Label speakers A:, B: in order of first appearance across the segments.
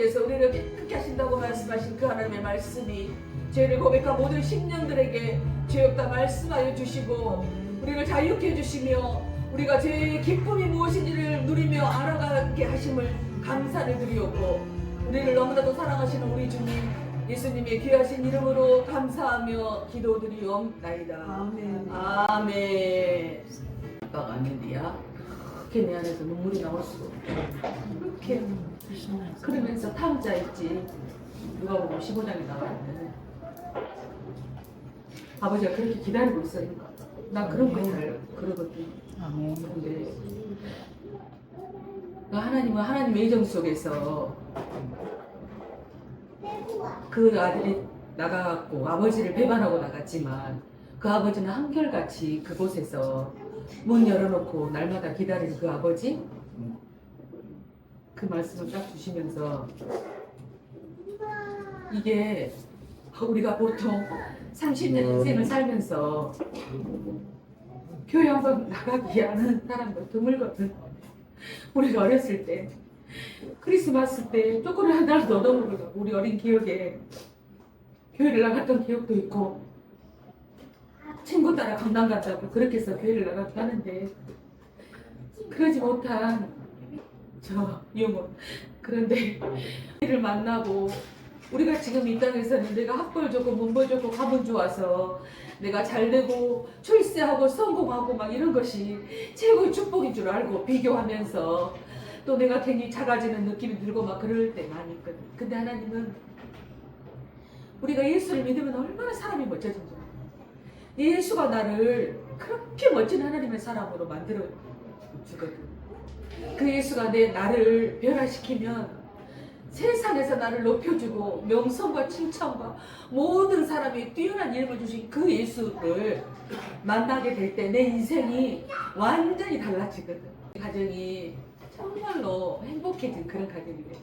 A: 속에서 우리를 깨끗게 하신다고 말씀하신 그 하나님의 말씀이 죄를 고백한 모든 심령들에게 죄 없다 말씀하여 주시고 우리를 자유케 해주시며 우리가 죄의 기쁨이 무엇인지를 누리며 알아가게 하심을 감사를 드리옵고 우리를 너무나도 사랑하시는 우리 주님 예수님의 귀하신 이름으로 감사하며 기도드리옵나이다.
B: 아멘.
A: 아멘. 아빠가 왔는데야 그렇게 내 안에서 눈물이 나올 수가 없고 그렇게 그러면서 탕자 있지 누가 보면 15장에 나왔는데 아버지가 그렇게 기다리고 있어요. 나 그런 거 잘 그러거든.
B: 아멘.
A: 근데 하나님은 하나님의 예정 속에서 그 아들이 나가갖고 아버지를 배반하고 나갔지만 그 아버지는 한결같이 그곳에서 문 열어놓고 날마다 기다리는 그 아버지 그 말씀을 딱 주시면서 이게 우리가 보통 30년 인생을 살면서 교회 한번 나가기 하는 사람도 드물거든. 우리가 어렸을 때 크리스마스 때 초콜릿 한 달도 얻어먹으려고 우리 어린 기억에 교회를 나갔던 기억도 있고 친구 따라 강남 간다고 그렇게 해서 교회를 나가기도 하는데 그러지 못한 저 유머 그런데 우리를 만나고 우리가 지금 이 땅에서는 내가 학벌 좋고 문벌 좋고 가문 좋아서 내가 잘되고 출세하고 성공하고 막 이런 것이 최고의 축복인 줄 알고 비교하면서 또 내가 괜히 작아지는 느낌이 들고 막 그럴 때 많이 있거든. 근데 하나님은 우리가 예수를 믿으면 얼마나 사람이 멋져진지 알아요. 예수가 나를 그렇게 멋진 하나님의 사람으로 만들어 주거든. 그 예수가 나를 변화시키면 세상에서 나를 높여주고 명성과 칭찬과 모든 사람이 뛰어난 이름을 주신 그 예수를 만나게 될 때 내 인생이 완전히 달라지거든. 가정이 정말로 행복해진 그런 가정이 돼.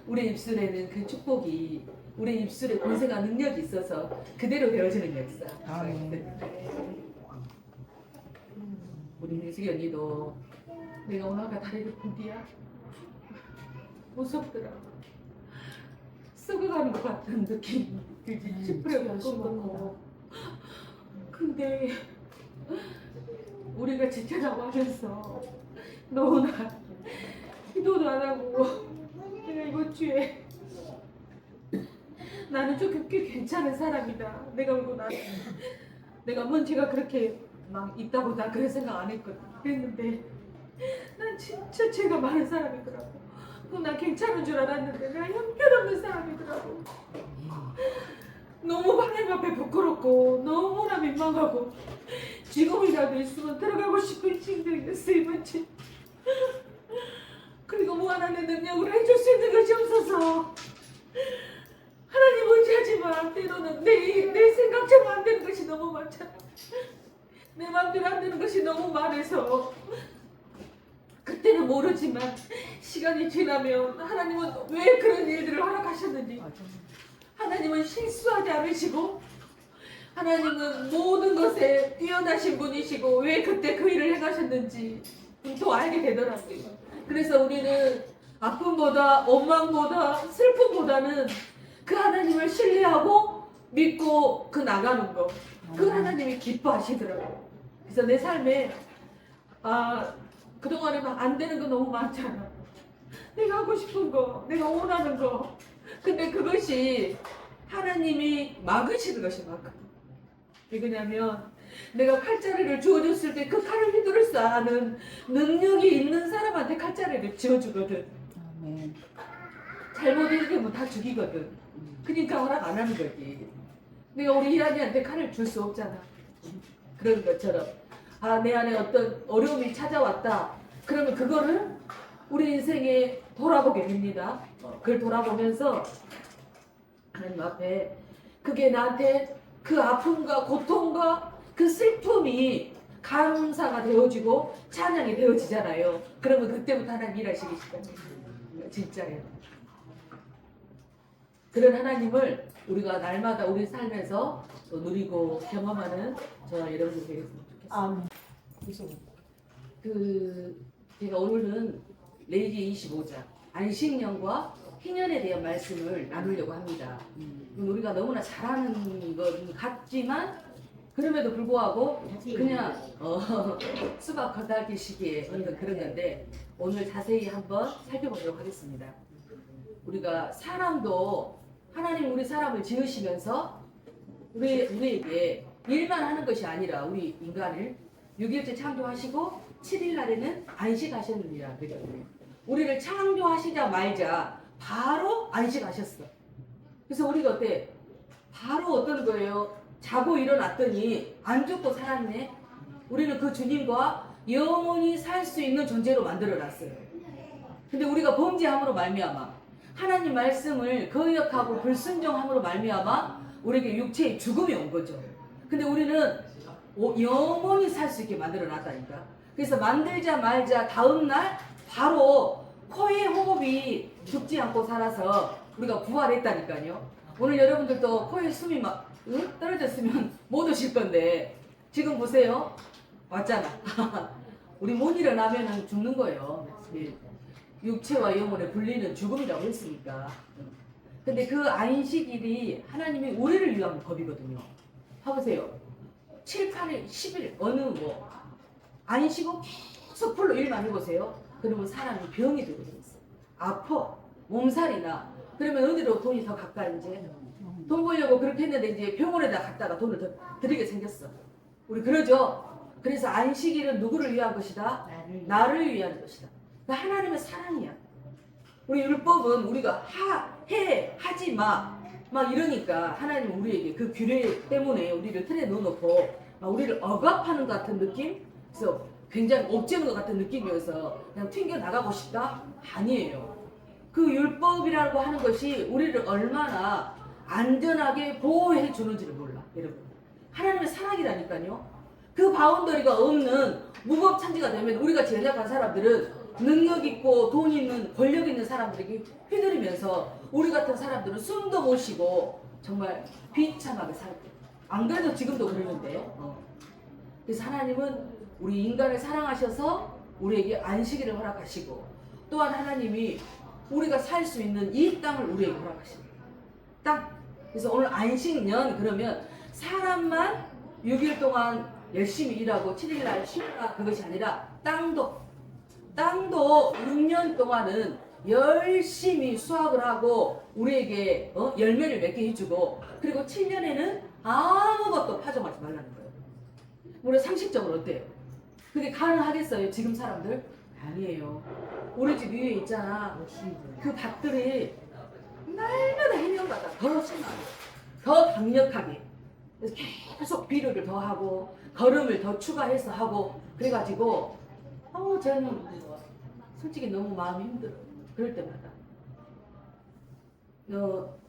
A: 우리 입술에는 그 축복이 우리 입술에 권세가 능력이 있어서 그대로 되어지는 역사. 우리 민숙이 언니도 내가 오늘 아까 다리를 푼디야 무섭더라고. 썩어가는 것 같은 느낌 들지. 찌푸려고 꺾고. 근데 우리가 지켜라고 하면서 너무나 기도도 안 하고 내가 이번 주에 나는 좀 꽤 괜찮은 사람이다. 내가 울고 내가 먼지가 그렇게 막 있다고 나 그런 생각 안 했거든. 그랬는데 난 진짜 죄가 많은 사람이더라고. 난 괜찮은 줄 알았는데 내가 형편없는 사람이더라고. 너무 하나님 앞에 부끄럽고 너무나 민망하고 지금이라도 있으면 들어가고 싶은 심정이었어 이번 주. 그리고 무한한 능력으로 해줄 수 있는 것이 없어서 하나님 의지하지만 때로는 내 생각처럼 안 되는 것이 너무 많잖아. 내 마음대로 안 되는 것이 너무 많아서 그때는 모르지만 시간이 지나면 하나님은 왜 그런 일들을 허락하셨는지 하나님은 실수하지 않으시고 하나님은 모든 것에 뛰어나신 분이시고 왜 그때 그 일을 행하셨는지 또 알게 되더라고요. 그래서 우리는 아픔보다 원망보다 슬픔보다는 그 하나님을 신뢰하고 믿고 그 나가는 거 그 하나님이 기뻐하시더라고요. 그래서 내 삶에 그동안에 막 안 되는 거 너무 많잖아. 내가 하고 싶은 거, 내가 원하는 거. 근데 그것이 하나님이 막으시는 것이 맞거든. 왜 그러냐면 내가 칼자루를 주어줬을 때 그 칼을 휘두를 수 아는 능력이 있는 사람한테 칼자루를 지어주거든. 잘못 읽으면 다 죽이거든. 그러니까 허락 안 하는 거지. 내가 우리 희란이한테 칼을 줄 수 없잖아. 그런 것처럼 내 안에 어떤 어려움이 찾아왔다. 그러면 그거를 우리 인생에 돌아보게 됩니다. 그걸 돌아보면서 하나님 앞에 그게 나한테 그 아픔과 고통과 그 슬픔이 감사가 되어지고 찬양이 되어지잖아요. 그러면 그때부터 하나님 일하시기 시작해요. 진짜예요. 그런 하나님을 우리가 날마다 우리 삶에서 또 누리고 경험하는 저와 여러분이 되겠으면 좋겠습니다. 제가 오늘은 레위기 25장 안식년과 희년에 대한 말씀을 나누려고 합니다. 우리가 너무나 잘하는 것 같지만 그럼에도 불구하고 그냥 수박 겉핥기 시기에 어떤 그런 건데 오늘 자세히 한번 살펴보도록 하겠습니다. 우리가 사람도 하나님 우리 사람을 지으시면서 우리에게 일만 하는 것이 아니라 우리 인간을 6일째 창조하시고 7일 날에는 안식하셨느니라 그랬거든요. 우리를 창조하시자마자 바로 안식하셨어. 그래서 우리가 어때? 바로 어떤 거예요? 자고 일어났더니 안 죽고 살았네. 우리는 그 주님과 영원히 살 수 있는 존재로 만들어놨어요. 근데 우리가 범죄함으로 말미암아 하나님 말씀을 거역하고 불순종함으로 말미암아 우리에게 육체의 죽음이 온 거죠. 근데 우리는 영원히 살 수 있게 만들어놨다니까. 그래서 만들자마자 다음날 바로 코의 호흡이 죽지 않고 살아서 우리가 부활했다니까요. 오늘 여러분들도 코에 숨이 막 떨어졌으면 못 오실 건데 지금 보세요. 왔잖아. 우리 못 일어나면 죽는 거예요. 육체와 영혼의 분리는 죽음이라고 했으니까. 근데 그 안식일이 하나님이 우리를 위한 법이거든요. 봐보세요. 7, 8일, 10일 어느 안 쉬고 계속 풀로 일만 해보세요. 그러면 사람이 병이 들게 돼 있어. 아파. 몸살이나. 그러면 어디로 돈이 더 갈까 이제? 돈 벌려고 그렇게 했는데 이제 병원에다 갔다가 돈을 더 들이게 생겼어. 우리 그러죠? 그래서 안식일은 누구를 위한 것이다? 나를 위한 것이다. 하나님의 사랑이야. 우리 율법은 우리가 하지 마. 막 이러니까 하나님 우리에게 그 규례 때문에 우리를 틀에 넣어놓고 우리를 억압하는 것 같은 느낌? 그래서 굉장히 옥죄는 것 같은 느낌이어서 그냥 튕겨 나가고 싶다? 아니에요. 그 율법이라고 하는 것이 우리를 얼마나 안전하게 보호해 주는지를 몰라, 여러분. 하나님의 사랑이라니까요. 그 바운더리가 없는 무법천지가 되면 우리같이 연약한 사람들은 능력 있고 돈 있는 권력 있는 사람들에게 휘둘리면서 우리 같은 사람들은 숨도 못 쉬고 정말 비참하게 살고, 안 그래도 지금도 그러는데 그래서 하나님은 우리 인간을 사랑하셔서 우리에게 안식일을 허락하시고 또한 하나님이 우리가 살 수 있는 이 땅을 우리에게 허락하십니다. 땅. 그래서 오늘 안식년 그러면 사람만 6일 동안 열심히 일하고 7일날 쉬다 그것이 아니라 땅도 6년 동안은 열심히 수확을 하고 우리에게 열매를 맺게 해주고 그리고 7년에는 아무것도 파종하지 말라는 거예요. 우리 상식적으로 어때요? 그게 가능하겠어요? 지금 사람들? 아니에요. 우리 집 위에 있잖아. 그 밭들이 날마다 해명받아 더 심하게 더 강력하게 그래서 계속 비료를 더 하고 거름을 더 추가해서 하고 그래가지고 저는 솔직히 너무 마음이 힘들어. 그럴 때마다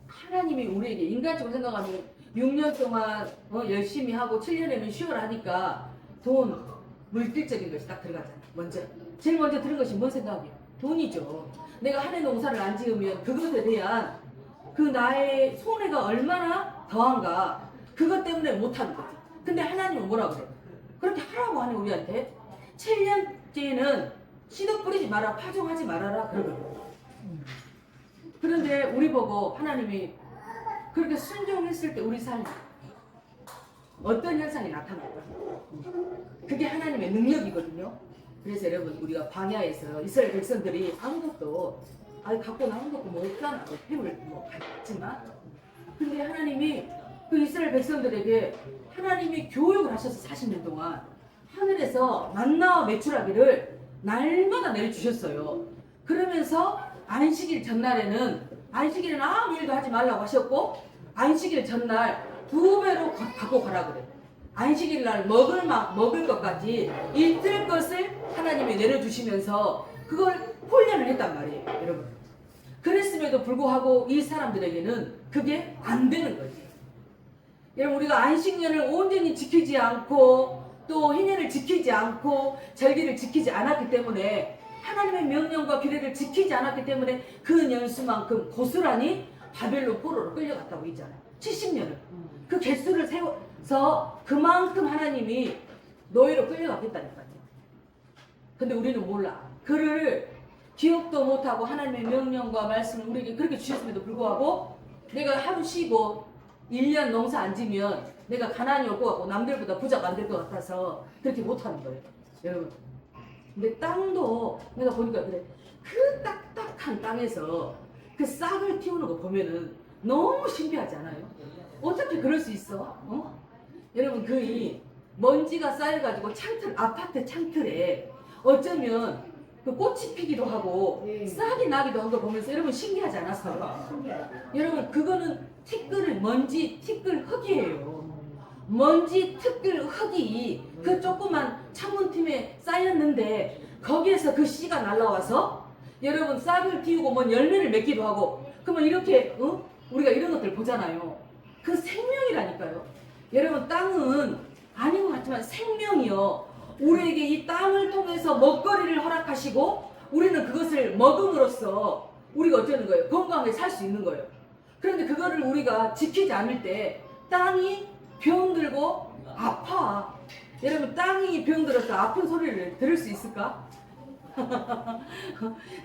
A: 하나님이 우리에게 인간적으로 생각하면 6년 동안 열심히 하고 7년에는 쉬어라 하니까 돈, 물질적인 것이 딱 들어가잖아. 제일 먼저 들은 것이 뭔 생각이야? 돈이죠. 내가 한 해 농사를 안 지으면 그것에 대한 그 나의 손해가 얼마나 더한가 그것 때문에 못하는 거지. 근데 하나님은 뭐라 그래? 그렇게 하라고 하네 우리한테. 7년째는 씨도 뿌리지 마라, 파종하지 말아라 그러거든. 그런데 우리 보고 하나님이 그렇게 순종했을 때 우리 삶에 어떤 현상이 나타날까? 그게 하나님의 능력이거든요. 그래서 여러분 우리가 광야에서 이스라엘 백성들이 아무것도 갖고 나온 것도 뭐 없잖아. 햄을 갖지만 근데 하나님이 그 이스라엘 백성들에게 하나님이 교육을 하셔서 40년 동안 하늘에서 만나와 메추라기를 날마다 내려주셨어요. 그러면서 안식일 전날에는 안식일은 아무 일도 하지 말라고 하셨고 안식일 전날 2배로 갖고 가라 그래. 안식일 날 먹을 것까지 있을 것을 하나님이 내려주시면서 그걸 훈련을 했단 말이에요, 여러분. 그랬음에도 불구하고 이 사람들에게는 그게 안 되는 거지. 여러분 우리가 안식년을 온전히 지키지 않고 또 희년을 지키지 않고 절기를 지키지 않았기 때문에 하나님의 명령과 규례를 지키지 않았기 때문에 그 년수만큼 고스란히 바벨론 포로로 끌려갔다고 있잖아요. 70년을. 그 개수를 세워서 그만큼 하나님이 노예로 끌려갔겠다니까요. 근데 우리는 몰라. 그를 기억도 못하고 하나님의 명령과 말씀을 우리에게 그렇게 주셨음에도 불구하고 내가 하루 쉬고 1년 농사 안 지면 내가 가난이 올 것 같고 남들보다 부자가 안 될 것 같아서 그렇게 못하는 거예요. 여러분. 근데 땅도 내가 보니까 그래. 그 딱딱한 땅에서 그 싹을 틔우는 거 보면은 너무 신기하지 않아요? 어떻게 그럴 수 있어? 어? 여러분 그 먼지가 쌓여가지고 창틀 아파트 창틀에 어쩌면 그 꽃이 피기도 하고 싹이 나기도 한 거 보면서 여러분 신기하지 않았어요? 여러분 그거는 티끌 먼지 티끌 흙이에요. 먼지 티끌 흙이 그 조그만 창문틈에 쌓였는데 거기에서 그 씨가 날라와서 여러분 싹을 틔우고 뭔 열매를 맺기도 하고 그러면 이렇게 우리가 이런 것들 보잖아요. 그 생명이라니까요. 여러분 땅은 아닌 것 같지만 생명이요. 우리에게 이 땅을 통해서 먹거리를 허락하시고 우리는 그것을 먹음으로써 우리가 어쩌는 거예요? 건강하게 살 수 있는 거예요. 그런데 그거를 우리가 지키지 않을 때 땅이 병들고 아파. 여러분 땅이 병들어서 아픈 소리를 들을 수 있을까?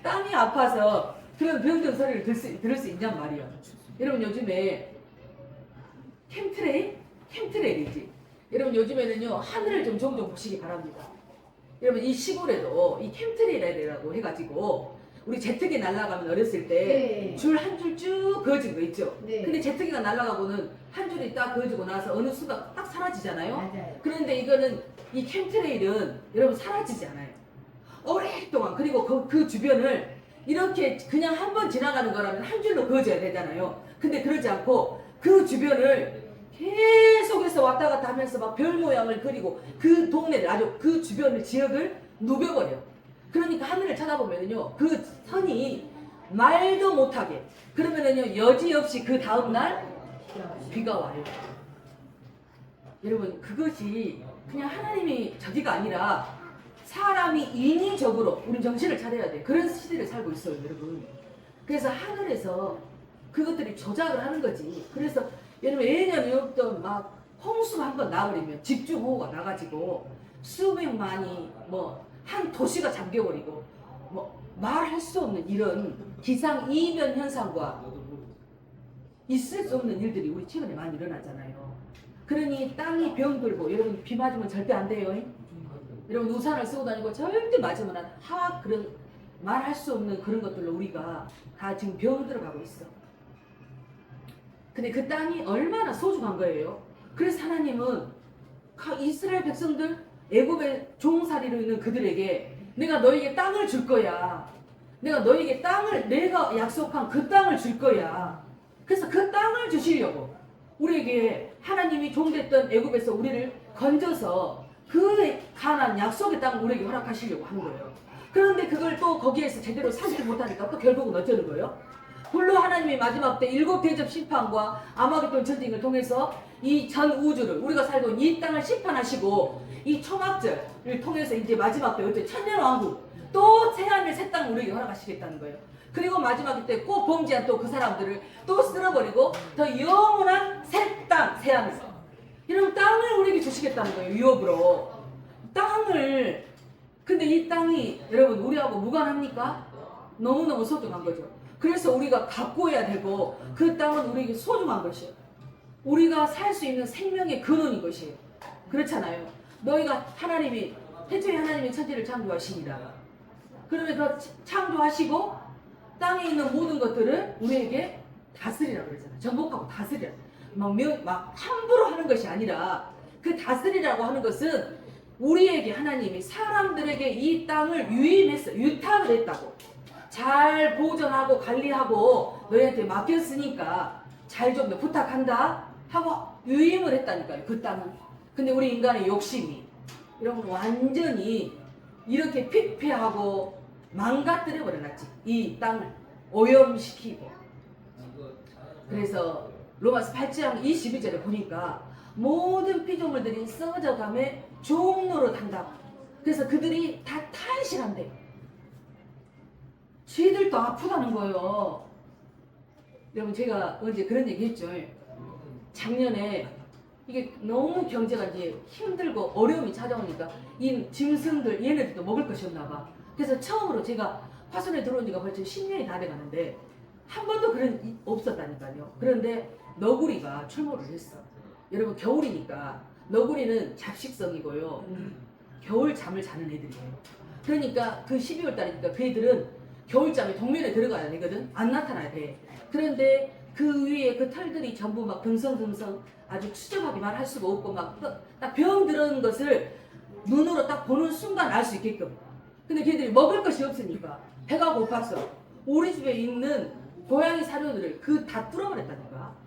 A: 땅이 아파서 그런 병든 소리를 들을 수 있냔 말이에요. 여러분 요즘에 캠트레일이지. 여러분 요즘에는요 하늘을 좀 종종 보시기 바랍니다. 여러분 이 시골에도 이 캠트레일이라고 해가지고 우리 제트기 날아가면 어렸을 때 줄 한 줄 쭉 그어진 거 있죠.
B: 네.
A: 근데 제트기가 날아가고는 한 줄이 딱 그어지고 나서 어느 순간 딱 사라지잖아요.
B: 맞아요.
A: 그런데 이거는 이 캠트레일은 여러분 사라지지 않아요. 오랫동안 그리고 그 주변을 이렇게 그냥 한 번 지나가는 거라면 한 줄로 그어져야 되잖아요. 근데 그러지 않고 그 주변을 계속해서 왔다 갔다 하면서 막 별 모양을 그리고 그 동네를 아주 그 주변을 지역을 누벼버려. 그러니까 하늘을 쳐다보면요 그 선이 말도 못하게 그러면은요 여지없이 그 다음날 비가 와요. 여러분 그것이 그냥 하나님이 저기가 아니라 사람이 인위적으로 우리 정신을 차려야 돼. 그런 시대를 살고 있어요 여러분. 그래서 하늘에서 그것들이 조작을 하는 거지. 그래서 여러분 예년부터 막 홍수가 한번 나버리면 집중호우가 나가지고 수백만이 뭐 한 도시가 잠겨버리고 뭐 말할 수 없는 이런 기상이변 현상과 있을 수 없는 일들이 우리 최근에 많이 일어나잖아요. 그러니 땅이 병들고 여러분 비 맞으면 절대 안 돼요. 여러분 우산을 쓰고 다니고 절대 맞으면 그런 말할 수 없는 그런 것들로 우리가 다 지금 병들어가고 있어. 근데 그 땅이 얼마나 소중한 거예요. 그래서 하나님은 이스라엘 백성들 애굽의 종살이로 있는 그들에게 내가 너에게 땅을 줄 거야. 내가 너에게 땅을 내가 약속한 그 땅을 줄 거야. 그래서 그 땅을 주시려고 우리에게 하나님이 종됐던 애굽에서 우리를 건져서 그 가나안 약속의 땅을 우리에게 허락하시려고 하는 거예요. 그런데 그걸 또 거기에서 제대로 살지 못하니까 또 결국은 어쩌는 거예요? 홀로 하나님이 마지막 때 7 대접 심판과 아마겟돈 전쟁을 통해서 이 전 우주를 우리가 살고 있는 이 땅을 심판하시고 이 초막절을 통해서 이제 마지막 때 어째 천년왕국 또 새하늘 새 땅을 우리에게 허락하시겠다는 거예요. 그리고 마지막 때 꼭 범죄한 또 그 사람들을 또 쓸어버리고 더 영원한 새 땅 새하늘 이런 땅을 우리에게 주시겠다는 거예요. 유업으로 땅을. 근데 이 땅이 여러분 우리하고 무관합니까? 너무너무 소중한 거죠. 그래서 우리가 가꿔야 되고 그 땅은 우리에게 소중한 것이에요. 우리가 살 수 있는 생명의 근원인 것이에요. 그렇잖아요. 너희가 하나님이 태초에 하나님이 천지를 창조하시니라. 그러면 그 창조하시고 땅에 있는 모든 것들을 우리에게 다스리라고 그러잖아요. 정복하고 다스리라. 막 함부로 하는 것이 아니라 그 다스리라고 하는 것은 우리에게 하나님이 사람들에게 이 땅을 유임했어. 유탁을 했다고. 잘 보존하고 관리하고 너희한테 맡겼으니까 잘 좀 부탁한다 하고 유임을 했다니까요. 그 땅은. 근데 우리 인간의 욕심이 여러분 완전히 이렇게 피폐하고 망가뜨려 버려놨지. 이 땅을 오염시키고. 그래서 로마서 8장 22절에 보니까 모든 피조물들이 썩어져가며 종로로 단다. 그래서 그들이 다 탄식한대. 쥐들도 아프다는 거예요. 여러분 제가 언제 그런 얘기 했죠. 작년에 이게 너무 경제가 이제 힘들고 어려움이 찾아오니까 이 짐승들 얘네들도 먹을 것이 없나 봐. 그래서 처음으로 제가 화순에 들어온 지가 벌써 10년이 다 돼가는데 한 번도 그런 일 없었다니까요. 그런데 너구리가 출몰을 했어. 여러분 겨울이니까 너구리는 잡식성이고요. 겨울 잠을 자는 애들이에요. 그러니까 그 12월 달이니까 그 애들은 겨울잠에 동면에 들어가야 되거든. 안 나타나야 돼. 그런데 그 위에 그 털들이 전부 막 듬성듬성 아주 추적하기만 할 수가 없고 막 딱 병 들은 것을 눈으로 딱 보는 순간 알 수 있게끔. 근데 걔들이 먹을 것이 없으니까 배가 고파서 우리 집에 있는 고양이 사료들을 그 다 뚫어버렸다니까.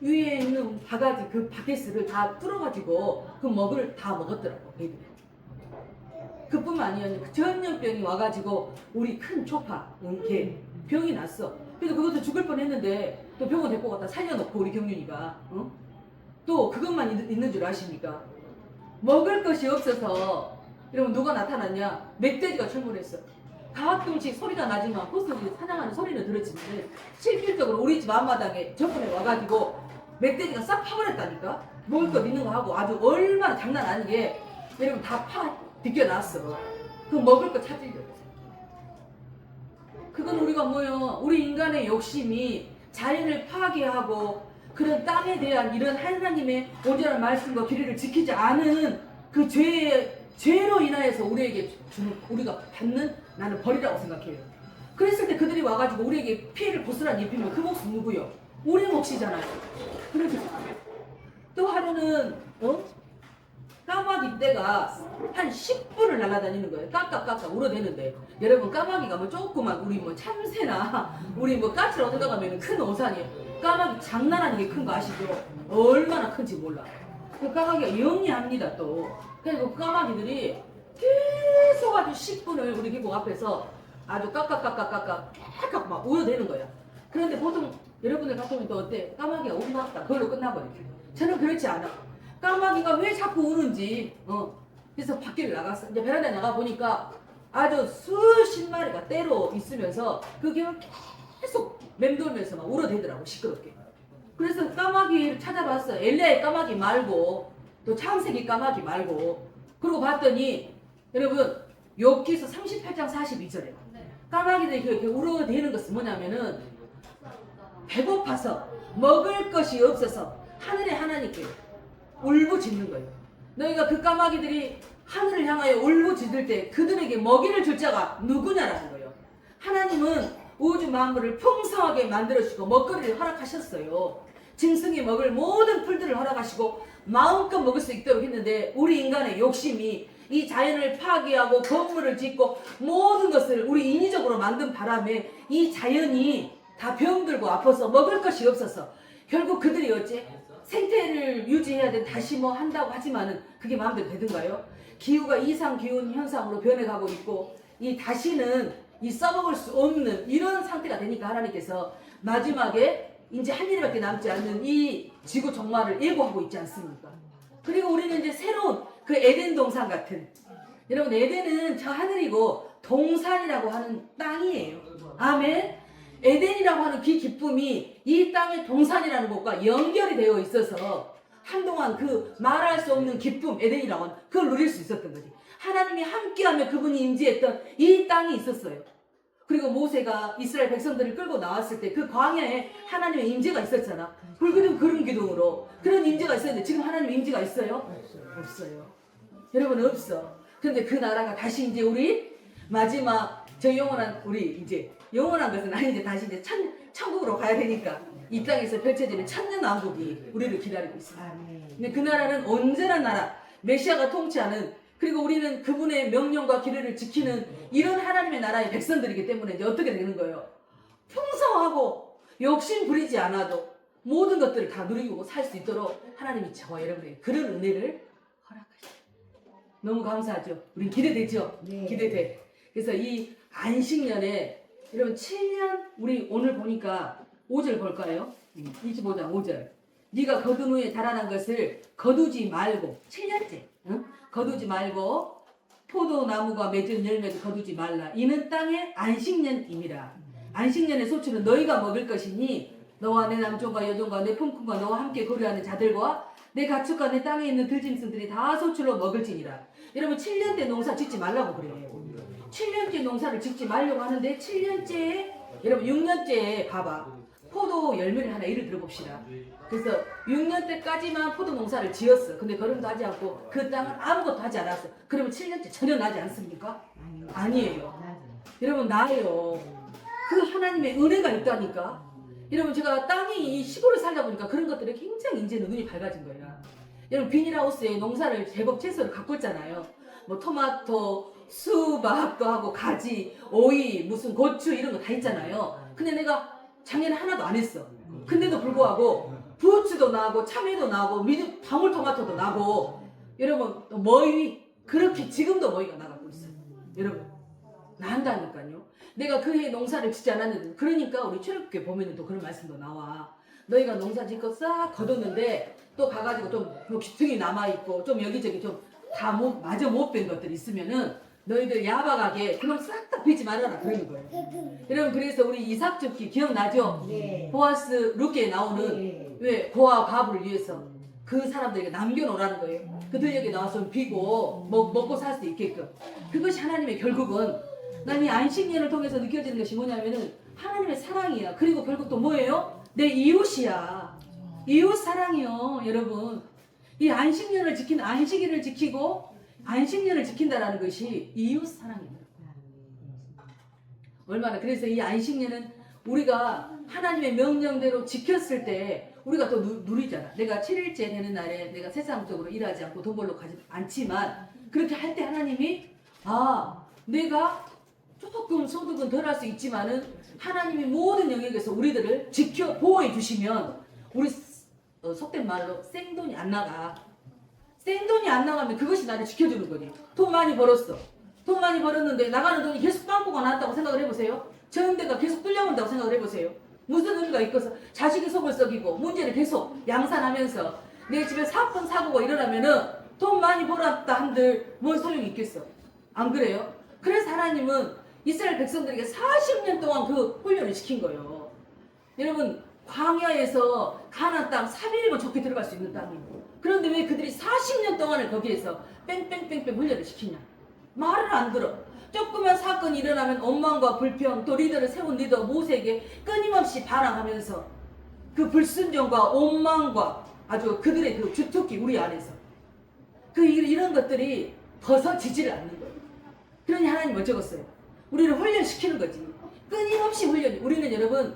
A: 위에 있는 바가지 그 바켓을 다 뚫어가지고 그 먹을 다 먹었더라고 걔들이. 그뿐만 아니라 전염병이 와가지고 우리 큰 초파 개 병이 났어. 그래서 그것도 죽을 뻔했는데 또 병원 데리고 갔다 살려놓고 우리 경윤이가 또 그것만 있는 줄 아십니까? 먹을 것이 없어서 여러분 누가 나타났냐? 멧돼지가 출몰했어. 가끔씩 소리가 나지만 포스들이 사냥하는 소리는 들었지만 실질적으로 우리 집 앞마당에 저번에 와가지고 멧돼지가 싹 파버렸다니까. 먹을 것 있는 거 하고 아주 얼마나 장난 아니게 여러분 다 비껴놨어. 그 먹을 거 찾으려고. 그건 우리가 뭐요? 우리 인간의 욕심이 자연을 파괴하고 그런 땅에 대한 이런 하나님의 온전한 말씀과 규례를 지키지 않은 그 죄로 인하여서 우리에게 주는, 우리가 받는 나는 벌이라고 생각해요. 그랬을 때 그들이 와가지고 우리에게 피해를 고스란히 입히면 그 몫은 누구요? 우리 몫이잖아요. 그래서 또 하루는 까마귀 떼가 한 10분을 날아다니는 거예요. 깍깍깍깍 울어대는데 여러분 까마귀가 뭐 조그만 우리 뭐 참새나 우리 뭐 까치라고 생각하면 큰 오산이에요. 까마귀 장난 아니게 큰 거 아시죠? 얼마나 큰지 몰라. 그 까마귀가 영리합니다 또. 그래서 그 까마귀들이 계속 아주 10분을 우리 계곡 앞에서 아주 깍깍깍깍깍깍 깍깍 막 울어대는 거야. 그런데 보통 여러분들 같으면 또 어때? 까마귀가 울었다 그걸로 끝나버리죠. 저는 그렇지 않아. 까마귀가 왜 자꾸 우는지 그래서 밖에 나갔어. 이제 베란다에 나가 보니까 아주 수십 마리가 때로 있으면서 그게 계속 맴돌면서 막 울어대더라고 시끄럽게. 그래서 까마귀를 찾아봤어. 엘리야의 까마귀 말고 또 창세기 까마귀 말고. 그러고 봤더니 여러분 욥기서 38장 42절에 까마귀들이 그렇게 울어대는 것은 뭐냐면은 배고파서 먹을 것이 없어서 하늘의 하나님께 울부짖는 거예요. 너희가 그 까마귀들이 하늘을 향하여 울부짖을 때 그들에게 먹이를 줄 자가 누구냐라는 거예요. 하나님은 우주 만물을 풍성하게 만들어주시고 먹거리를 허락하셨어요. 짐승이 먹을 모든 풀들을 허락하시고 마음껏 먹을 수 있도록 했는데 우리 인간의 욕심이 이 자연을 파괴하고 건물을 짓고 모든 것을 우리 인위적으로 만든 바람에 이 자연이 다 병들고 아파서 먹을 것이 없어서 결국 그들이 어째 생태를 유지해야 돼 다시 뭐 한다고 하지만은 그게 마음대로 되든가요? 기후가 이상 기온 현상으로 변해가고 있고 이 다시는 이 써먹을 수 없는 이런 상태가 되니까 하나님께서 마지막에 이제 한 일밖에 남지 않는 이 지구 종말을 예고하고 있지 않습니까? 그리고 우리는 이제 새로운 그 에덴 동산 같은 여러분 에덴은 저 하늘이고 동산이라고 하는 땅이에요. 아멘. 에덴이라고 하는 그 기쁨이 이 땅의 동산이라는 것과 연결이 되어 있어서 한동안 그 말할 수 없는 기쁨 에덴이라고 하는 그걸 누릴 수 있었던 거지. 하나님이 함께하며 그분이 임재했던 이 땅이 있었어요. 그리고 모세가 이스라엘 백성들을 끌고 나왔을 때 그 광야에 하나님의 임재가 있었잖아. 붉은 구름 기둥으로 그런 임재가 있었는데 지금 하나님 임재가 있어요? 없어요. 여러분 없어. 그런데 그 나라가 다시 이제 우리 마지막 저 영원한 우리 이제 영원한 것은 아닌데 다시 이제 천국으로 가야 되니까 이 땅에서 펼쳐지는 천년왕국이 우리를 기다리고 있습니다. 근데 그 나라는 온전한 나라, 메시아가 통치하는 그리고 우리는 그분의 명령과 규례를 지키는 이런 하나님의 나라의 백성들이기 때문에 이제 어떻게 되는 거예요? 풍성하고 욕심 부리지 않아도 모든 것들을 다 누리고 살 수 있도록 하나님이 저와 여러분에게 그런 은혜를 허락하십니다. 너무 감사하죠? 우린 기대되죠? 네. 기대돼. 그래서 이 안식년에 여러분 7년 우리 오늘 보니까 5절 볼까요? 25장 5절. 네가 거둔 후에 달아난 것을 거두지 말고 7년째 응? 거두지 말고 포도나무가 맺은 열매도 거두지 말라. 이는 땅의 안식년임이라. 안식년의 소출은 너희가 먹을 것이니 너와 내 남종과 여종과 내 품꾼과 너와 함께 거류하는 자들과 내 가축과 내 땅에 있는 들짐승들이 다 소출로 먹을지니라. 여러분 7년 때 농사 짓지 말라고 그래요. 7년째 농사를 짓지 말려고 하는데 7년째에 여러분 6년째에 봐봐. 포도 열매를 하나 예를 들어봅시다. 그래서 6년 때까지만 포도 농사를 지었어. 근데 거름도 하지 않고 그 땅은 아무것도 하지 않았어. 그러면 7년째 전혀 나지 않습니까? 아니에요. 여러분 나요. 그 하나님의 은혜가 있다니까. 여러분 제가 땅이 이 시골에 살다 보니까 그런 것들이 굉장히 이제는 눈이 밝아진 거예요. 여러분 비닐하우스에 농사를 제법 채소를 갖고 있잖아요. 뭐 토마토, 수박도 하고 가지, 오이, 무슨 고추 이런 거 다 있잖아요. 근데 내가 작년에 하나도 안 했어. 근데도 불구하고 부추도 나고 참외도 나고 방울토마토도 나고 여러분 머위 그렇게 지금도 머위가 나가고 있어요. 여러분 난다니까요. 내가 그 해 농사를 짓지 않았는데 그러니까 우리 출애굽기에 보면은 또 그런 말씀도 나와. 너희가 농사 짓고 싹 거뒀는데 또 가가지고 좀뭐 기둥이 남아있고 좀 여기저기 좀 다 마저 못 뺀 것들이 있으면은 너희들 야박하게 그럼 싹 다 베지 말아라 그러는 거예요. 여러분 그래서 우리 이삭줍기 기억나죠?
B: 네.
A: 보아스 룻기에 나오는
B: 네.
A: 왜 고아 과부를 위해서 그 사람들에게 남겨놓으라는 거예요. 그들에게 나와서 비고 먹고 살 수 있게끔. 그것이 하나님의 결국은 난 이 안식년을 통해서 느껴지는 것이 뭐냐면은 하나님의 사랑이야. 그리고 결국 또 뭐예요? 내 이웃이야. 이웃 사랑이요, 여러분. 이 안식년을 지킨 안식일을 지키고 안식년을 지킨다라는 것이 이웃 사랑입니다. 얼마나 그래서 이 안식년은 우리가 하나님의 명령대로 지켰을 때 우리가 또 누리잖아. 내가 7일째 되는 날에 내가 세상적으로 일하지 않고 돈 벌러 가지 않지만 그렇게 할 때 하나님이 내가 조금 소득은 덜 할 수 있지만은 하나님이 모든 영역에서 우리들을 지켜 보호해 주시면 우리 속된 말로 생돈이 안 나가. 생돈이 안 나가면 그것이 나를 지켜주는 거지. 돈 많이 벌었어. 돈 많이 벌었는데 나가는 돈이 계속 빵꾸가 났다고 생각을 해보세요. 전대가 계속 뚫려온다고 생각을 해보세요. 무슨 의미가 있겠어? 자식의 속을 썩이고 문제를 계속 양산하면서 내 집에 사건 사고가 일어나면은 돈 많이 벌었다 한들 뭔 소용이 있겠어? 안 그래요? 그래서 하나님은 이스라엘 백성들에게 40년 동안 그 훈련을 시킨 거예요. 여러분 광야에서 가나안 땅 3일이면 좋게 들어갈 수 있는 땅이고 그런데 왜 그들이 40년 동안을 거기에서 뺑뺑뺑뺑 훈련을 시키냐? 말을 안 들어. 조그만 사건이 일어나면 원망과 불평, 또 리더를 세운 리더 모세에게 끊임없이 반항하면서 그 불순종과 원망과 아주 그들의 그 주특기 우리 안에서 이런 것들이 벗어지지를 않는 거예요. 그러니 하나님 뭐 적었어요? 우리를 훈련시키는 거지. 끊임없이 훈련이. 우리는 여러분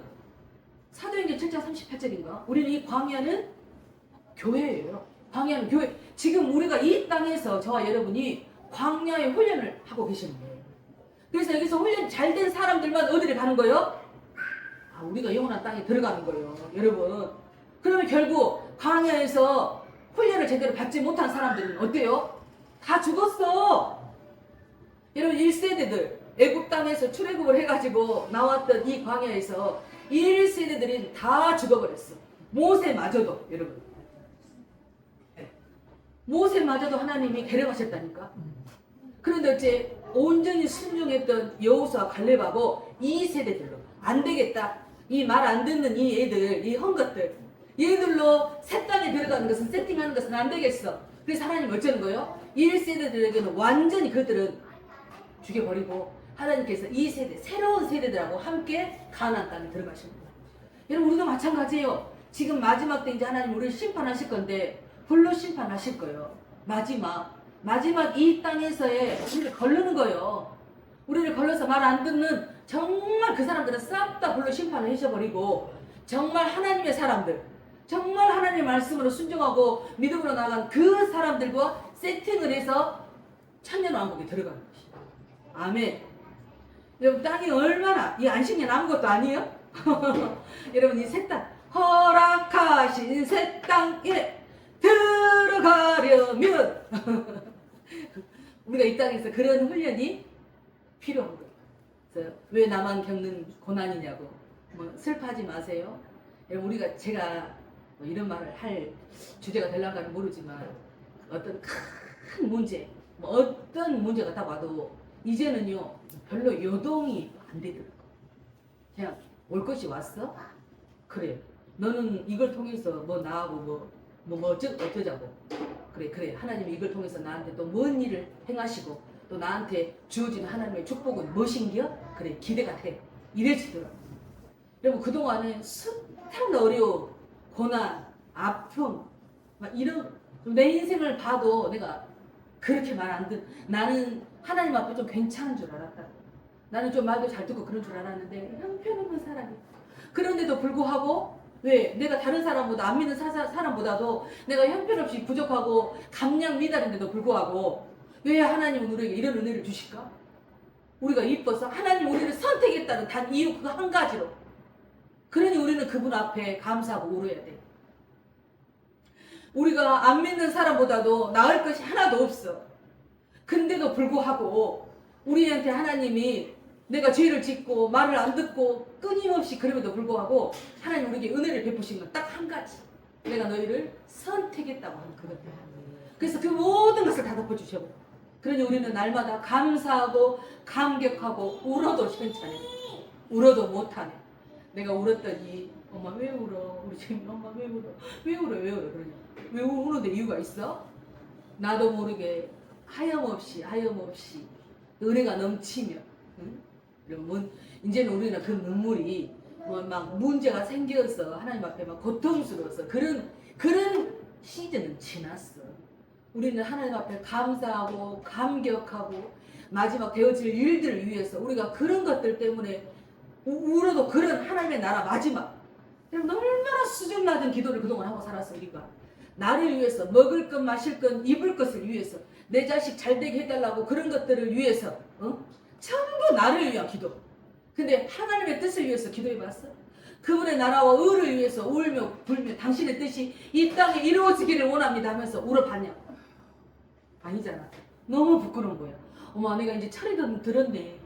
A: 사도행전 7장 38절인가? 우리는 이 광야는 교회예요. 광야는 교회. 지금 우리가 이 땅에서 저와 여러분이 광야의 훈련을 하고 계시는 거예요. 그래서 여기서 훈련 잘 된 사람들만 어디를 가는 거예요? 우리가 영원한 땅에 들어가는 거예요. 여러분. 그러면 결국 광야에서 훈련을 제대로 받지 못한 사람들은 어때요? 다 죽었어. 여러분 1세대들 애굽 땅에서 출애굽을 해가지고 나왔던 이 광야에서 1세대들이 다 죽어버렸어. 모세마저도 여러분. 모세마저도 하나님이 데려가셨다니까. 그런데 어째 온전히 순종했던 여호수아 갈렙하고 2세대들로 안 되겠다. 이 말 안 듣는 이 애들, 이 헝것들 얘들로 새 땅에 들어가는 것은 세팅하는 것은 안 되겠어. 그래서 하나님 어쩌는 거예요? 1세대들에게는 완전히 그들은 죽여버리고 하나님께서 2세대 새로운 세대들하고 함께 가나안 땅에 들어가시는 거예요. 여러분 우리도 마찬가지예요. 지금 마지막 때 이제 하나님 우리를 심판하실 건데 불로 심판하실 거예요. 마지막 이 땅에서의 우리를 걸르는 거예요. 우리를 걸러서 말 안 듣는 정말 그 사람들은 싹 다 불로 심판을 해셔버리고 정말 하나님의 사람들 정말 하나님의 말씀으로 순종하고 믿음으로 나간 그 사람들과 세팅을 해서 천년왕국에 들어가는 것이에요. 아멘. 여러분 땅이 얼마나 이 안식년 아무것도 아니에요? 여러분 이 새 땅 허락하신 새 땅에 들어가려면 우리가 이 땅에서 그런 훈련이 필요한 거예요. 그래서 왜 나만 겪는 고난이냐고 뭐 슬퍼하지 마세요. 여러분 우리가 제가 뭐 이런 말을 할 주제가 될란가는 모르지만 어떤 큰 문제 뭐 어떤 문제가 딱 와도 이제는요 별로 요동이 안 되더라고. 그냥 올 것이 왔어? 그래. 너는 이걸 통해서 뭐 나하고 어쩌자고. 그래. 하나님이 이걸 통해서 나한테 또 뭔 일을 행하시고 또 나한테 주어진 하나님의 축복은 무엇인겨? 그래 기대가 돼. 이래지더라고. 여러분 그동안에 숱한 어려움, 고난, 아픔 막 이런 내 인생을 봐도 내가 그렇게 말 안 듣. 나는 하나님 앞에 좀 괜찮은 줄 알았다. 나는 좀 말도 잘 듣고 그런 줄 알았는데 형편없는 사람이. 그런데도 불구하고 왜 내가 다른 사람보다 안 믿는 사람보다도 내가 형편없이 부족하고 감량 미달인데도 불구하고 왜 하나님은 우리에게 이런 은혜를 주실까? 우리가 이뻐서 하나님 우리를 선택했다는 단 이유 그거 한 가지로. 그러니 우리는 그분 앞에 감사하고 울어야 돼. 우리가 안 믿는 사람보다도 나을 것이 하나도 없어. 근데도 불구하고 우리한테 하나님이 내가 죄를 짓고 말을 안 듣고 끊임없이 그럼에도 불구하고 하나님 우리에게 은혜를 베푸신 건 딱 한 가지. 내가 너희를 선택했다고 하는 그것 때문에. 그래서 그 모든 것을 다 덮어주셔. 그러니 우리는 날마다 감사하고 감격하고 울어도 괜찮아. 울어도 못하네. 내가 울었더니 엄마 왜 울어? 우리 지금 엄마 왜 울어? 왜 울어? 왜 울어? 그러냐. 왜 우는데 이유가 있어? 나도 모르게 하염없이 은혜가 넘치면 응? 여러분 이제는 우리는 그 눈물이 뭐 막 문제가 생겨서 하나님 앞에 막 고통스러워서 그런 시즌은 지났어. 우리는 하나님 앞에 감사하고 감격하고 마지막 되어질 일들을 위해서 우리가 그런 것들 때문에 울어도 그런 하나님의 나라 마지막 얼마나 수준 낮은 기도를 그동안 하고 살았어. 우리가 나를 위해서 먹을 것 마실 것 입을 것을 위해서 내 자식 잘 되게 해달라고 그런 것들을 위해서 전부 나를 위한 기도. 근데 하나님의 뜻을 위해서 기도해봤어? 그분의 나라와 의를 위해서 울며 불며 당신의 뜻이 이 땅에 이루어지기를 원합니다 하면서 울어봤냐? 아니잖아. 너무 부끄러운 거야. 엄마 내가 이제 철이 들었네.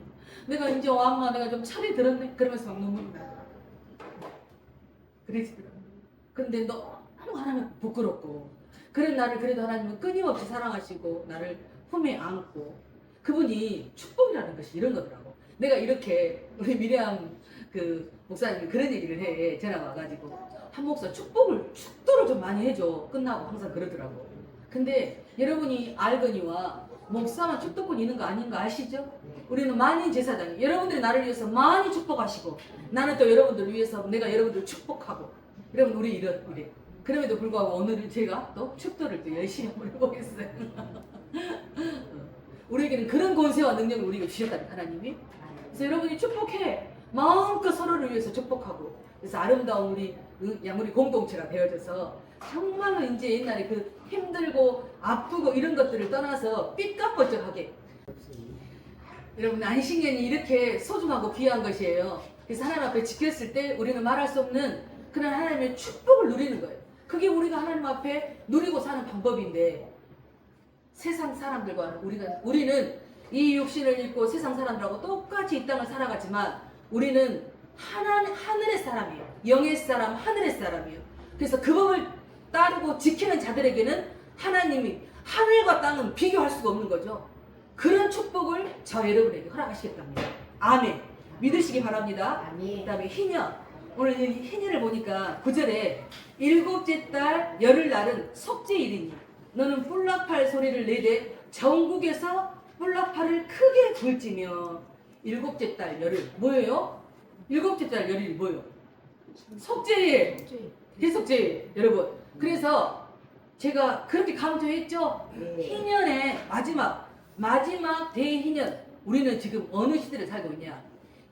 A: 내가 이제 엄마 내가 좀 철이 들었네. 그러면서 막 눈물이 나더라. 그러시더라고. 근데 너무 하나님 부끄럽고 그런 나를 그래도 하나님은 끊임없이 사랑하시고 나를 품에 안고 그분이 축복이라는 것이 이런 거더라고. 내가 이렇게 우리 미래암 그 목사님이 그런 얘기를 해. 전화 와가지고 한 목사 축도를 좀 많이 해줘. 끝나고 항상 그러더라고. 근데 여러분이 알거니와 목사만 축도권 있는 거 아닌 거 아시죠? 우리는 만인 제사장이 여러분들이 나를 위해서 많이 축복하시고 나는 또 여러분들을 위해서 내가 여러분들을 축복하고 여러분 우리 이래. 그럼에도 불구하고 오늘은 제가 또 축도를 또 열심히 한번 해보겠어요. 우리에게는 그런 권세와 능력을 우리에게 주셨다는 하나님이. 그래서 여러분이 축복해. 마음껏 서로를 위해서 축복하고. 그래서 아름다운 우리 공동체가 되어져서 정말로 이제 옛날에 그 힘들고 아프고 이런 것들을 떠나서 삐까뻔쩍하게. 여러분 안식년이 이렇게 소중하고 귀한 것이에요. 그래서 하나님 앞에 지켰을 때 우리는 말할 수 없는 그런 하나님의 축복을 누리는 거예요. 그게 우리가 하나님 앞에 누리고 사는 방법인데 세상 사람들과 우리는 이 육신을 입고 세상 사람들하고 똑같이 이 땅을 살아가지만 우리는 하늘의 사람이에요. 영의 사람, 하늘의 사람이에요. 그래서 그 법을 따르고 지키는 자들에게는 하나님이 하늘과 땅은 비교할 수가 없는 거죠. 그런 축복을 저 여러분에게 허락하시겠답니다. 아멘. 믿으시기 바랍니다.
B: 아멘.
A: 그 다음에 희년. 오늘 이 희년을 보니까 9절에 일곱째 달 열흘날은 속죄일이니 너는 뿔락팔 소리를 내되 전국에서 뿔락팔을 크게 불지며. 일곱째 달 열흘 뭐예요? 일곱째 달 열흘이 뭐예요? 속죄일. 대속죄일. 여러분 그래서 제가 그렇게 강조했죠. 희년의 마지막 대희년. 우리는 지금 어느 시대를 살고 있냐?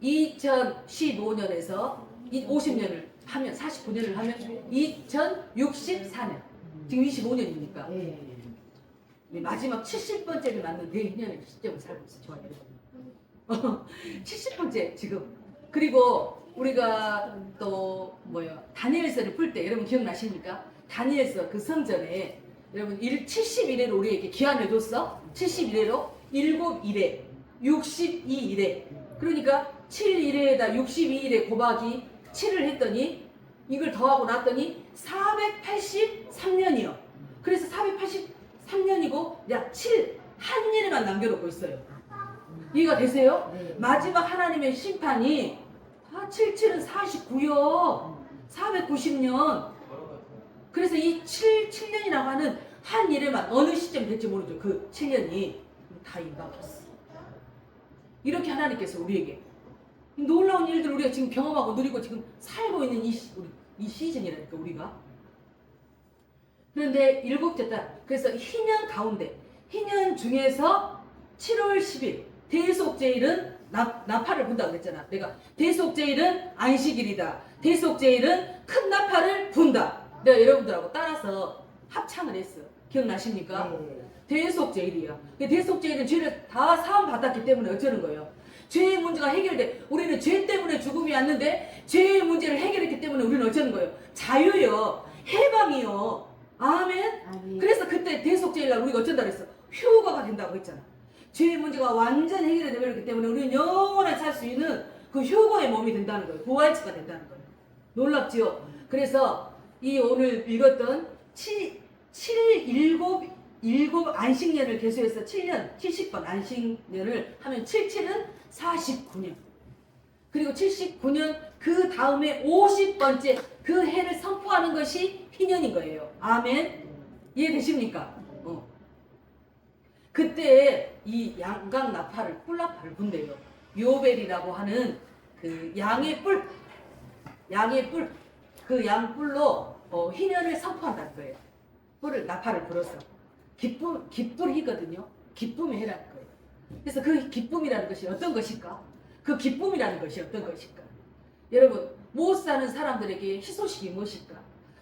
A: 2015년에서 50년을 하면 49년을 하면 2064년. 지금 25년이니까. 마지막 70번째를 맞는 대희년의 시점을 살고 있어요. 좋아요. 70번째 지금. 그리고 우리가 또 다니엘서를 풀 때 여러분 기억나십니까? 다니엘서 그 성전에 여러분 71회로 우리에게 기한을 줬어. 71회로 7일에 62일에 그러니까 7일에다 62일에 곱하기 7을 했더니 이걸 더하고 났더니 483년이요. 그래서 483년이고 약 7 한 일에만 남겨놓고 있어요. 이해가 되세요?
B: 네.
A: 마지막 하나님의 심판이 77은 49요. 490년. 그래서 이 7년이라고 하는 한 일에만 어느 시점 될지 모르죠. 그 7년이 다 임박했어. 이렇게 하나님께서 우리에게 놀라운 일들 우리가 지금 경험하고 누리고 지금 살고 있는 이 시즌이라니까 우리가. 그런데 일곱째 달, 그래서 희년 가운데, 희년 중에서 7월 10일 대속제일은 나팔을 분다고 그랬잖아. 내가 대속제일은 안식일이다. 대속제일은 큰 나팔을 분다. 내가 여러분들하고 따라서 합창을 했어. 기억나십니까? 대속제일이야. 대속제일은 죄를 다 사함 받았기 때문에 어쩌는 거예요? 죄의 문제가 해결돼. 우리는 죄 때문에 죽음이 왔는데 죄의 문제를 해결했기 때문에 우리는 어쩌는 거예요? 자유요. 해방이요. 아멘?
B: 아멘.
A: 그래서 그때 대속제일날 우리가 어쩐다 그랬어? 휴거가 된다고 했잖아. 죄의 문제가 완전 해결이 되버렸기 때문에 우리는 영원히 살 수 있는 그 휴거의 몸이 된다는 거예요. 부활체가 된다는 거예요. 놀랍지요? 그래서 이 오늘 읽었던 7 안식년을 계수해서 7년, 70번 안식년을 하면 77은 49년. 그리고 79년 그 다음에 50번째 그 해를 선포하는 것이 희년인 거예요. 아멘? 이해되십니까? 그때 이 양각 나팔을 뿔나팔을 분대요. 요벨이라고 하는 그 양의 뿔, 그 양뿔로 희년을 선포한다는 거예요. 뿔을 나팔을 불어서 기쁨이거든요. 기쁨의 해라는 거예요. 그래서 그 기쁨이라는 것이 어떤 것일까? 그 기쁨이라는 것이 어떤 것일까? 여러분, 못 사는 사람들에게 희소식이 무엇일까?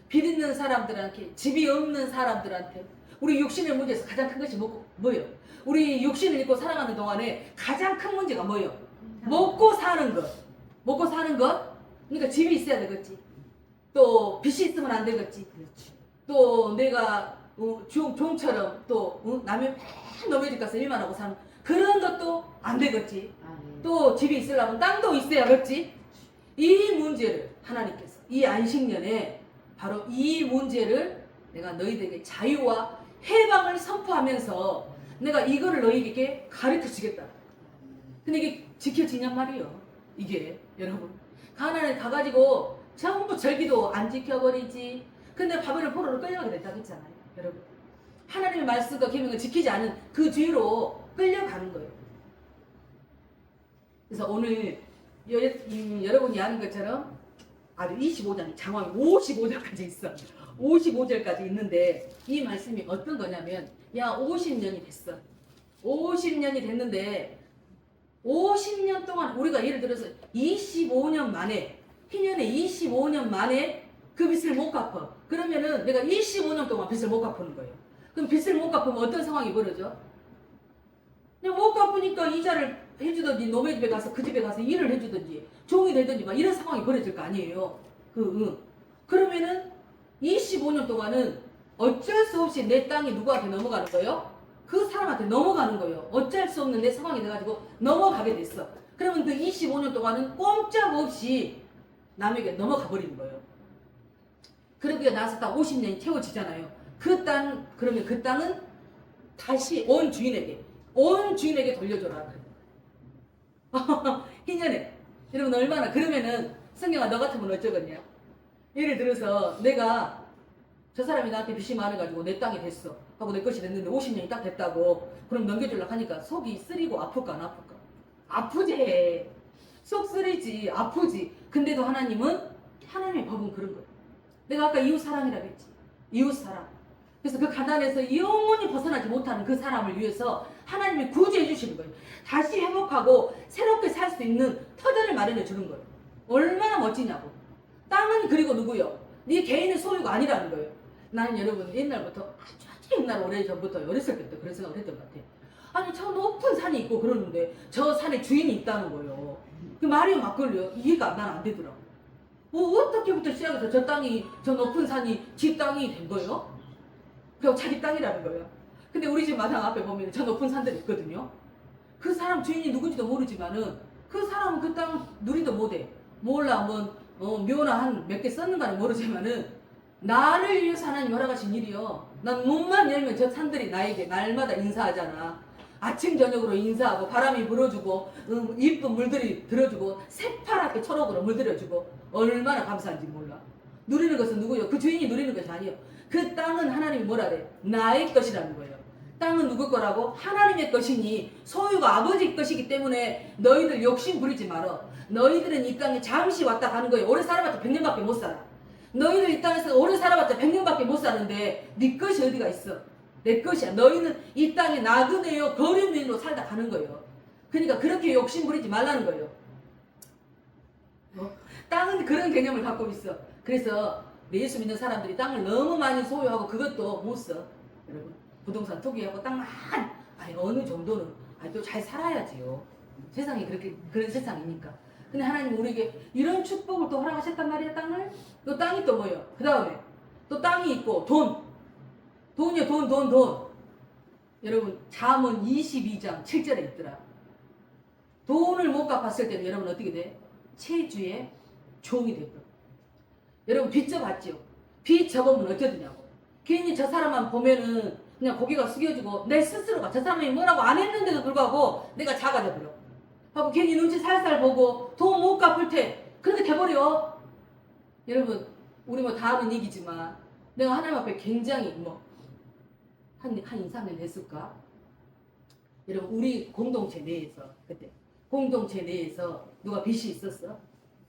A: 빚 있는 사람들한테, 집이 없는 사람들한테, 우리 육신의 문제에서 가장 큰 것이 뭐예요? 우리 육신을 입고 살아가는 동안에 가장 큰 문제가 뭐예요? 먹고 사는 것. 먹고 사는 것? 그러니까 집이 있어야 되겠지. 또 빚이 있으면 안 되겠지. 또 내가 종처럼 또 남의 맨 넘의 집 가서 일만 하고 사는 그런 것도 안 되겠지. 또 집이 있으려면 땅도 있어야겠지. 이 문제를 하나님께서 이 안식년에 바로 이 문제를 내가 너희들에게 자유와 해방을 선포하면서 내가 이거를 너희에게 가르쳐 주겠다. 근데 이게 지켜지냔 말이에요. 이게 여러분 가나안에 가가지고 전부 절기도 안 지켜버리지. 근데 바벨론 포로로 끌려가게 됐다고 했잖아요. 여러분 하나님의 말씀과 계명을 지키지 않은 그 죄로 끌려가는 거예요. 그래서 오늘 여러분이 아는 것처럼 아주 25장 장황이 55절까지 있어. 55절까지 있는데 이 말씀이 어떤 거냐면 야 50년이 됐어. 50년이 됐는데 50년 동안 우리가 예를 들어서 25년 만에 희년에 25년 만에 그 빚을 못 갚아. 그러면은 내가 25년 동안 빚을 못 갚는 거예요. 그럼 빚을 못 갚으면 어떤 상황이 벌어져? 그냥 못 갚으니까 이자를 해주든지 노예 집에 가서 그 집에 가서 일을 해주든지 종이 되든지 막 이런 상황이 벌어질 거 아니에요. 그러면은 25년 동안은 어쩔 수 없이 내 땅이 누구한테 넘어가는 거예요? 그 사람한테 넘어가는 거예요. 어쩔 수 없는 내 상황이 돼가지고 넘어가게 됐어. 그러면 그 25년 동안은 꼼짝없이 남에게 넘어가 버리는 거예요. 그러고 나서 딱 50년이 채워지잖아요. 그러면 그 땅은 다시 온 주인에게 돌려줘라. 희년에. 여러분 얼마나 그러면은 성경아 너 같으면 어쩌겠냐? 예를 들어서 내가 저 사람이 나한테 빚이 많아가지고 내 땅이 됐어 하고 내 것이 됐는데 50년이 딱 됐다고 그럼 넘겨주려고 하니까 속이 쓰리고 아플까 안 아플까? 아프지. 속 쓰리지. 아프지. 근데도 하나님의 법은 그런 거예요. 내가 아까 이웃 사랑이라고 했지. 이웃 사랑. 그래서 그 가난에서 영원히 벗어나지 못하는 그 사람을 위해서 하나님이 구제해 주시는 거예요. 다시 회복하고 새롭게 살 수 있는 터전을 마련해 주는 거예요. 얼마나 멋지냐고. 땅은 그리고 누구요? 네 개인의 소유가 아니라는 거예요. 나는 여러분 옛날부터 아주 옛날 오래전부터 어렸을 때부터 그런 생각을 했던 것 같아요. 아니 저 높은 산이 있고 그러는데 저 산에 주인이 있다는 거예요. 그 말이 막걸리요. 이해가 난 안 되더라고. 어떻게부터 시작해서 저 높은 산이 집 땅이 된 거예요? 그냥 자기 땅이라는 거예요. 근데 우리 집 마당 앞에 보면 저 높은 산들이 있거든요. 그 사람 주인이 누군지도 모르지만은 그 사람은 그 땅 누리도 못해. 몰라 묘나 한 몇 개 썼는가는 모르지만은 나를 위해서 하나님 허락하신 일이요. 난 문만 열면 저 산들이 나에게 날마다 인사하잖아. 아침 저녁으로 인사하고 바람이 불어주고 이쁜 물들이 들어주고 새파랗게 초록으로 물들여주고 얼마나 감사한지 몰라. 누리는 것은 누구요? 그 주인이 누리는 것이 아니에요. 그 땅은 하나님이 뭐라 그래? 나의 것이라는 거예요. 땅은 누구 거라고? 하나님의 것이니 소유가 아버지 것이기 때문에 너희들 욕심 부리지 말어. 너희들은 이 땅에 잠시 왔다 가는 거예요. 오래 살아봤자 100년밖에 못 살아. 너희들 이 땅에서 오래 살아봤자 100년밖에 못 사는데 네 것이 어디가 있어? 내 것이야. 너희는 이 땅에 나그네요 거류민으로 살다 가는 거예요. 그러니까 그렇게 욕심 부리지 말라는 거예요. 땅은 그런 개념을 갖고 있어. 그래서 예수 믿는 사람들이 땅을 너무 많이 소유하고 그것도 못 써. 여러분 부동산 투기하고 땅 많이 어느 정도는 또 잘 살아야지요. 세상이 그렇게 그런 세상이니까. 근데 하나님 우리에게 이런 축복을 또 허락하셨단 말이야. 땅을. 또 땅이 또 뭐예요? 그 다음에 또 땅이 있고 돈이요. 돈. 여러분 잠언 22장 7절에 있더라. 돈을 못 갚았을 때는 여러분 어떻게 돼? 체주의 종이 되고. 여러분 빚 져봤죠? 빚 져보면 어쩌느냐고. 괜히 저 사람만 보면은 그냥 고개가 숙여지고 내 스스로가 저 사람이 뭐라고 안 했는데도 불구하고 내가 작아져 버려. 하고 괜히 눈치 살살 보고 돈 못 갚을 때 그렇게 돼버려. 여러분 우리 뭐 다 아는 얘기지만 내가 하나님 앞에 굉장히 한 2, 3년 했을까? 여러분 우리 공동체 내에서 그때 공동체 내에서 누가 빚이 있었어?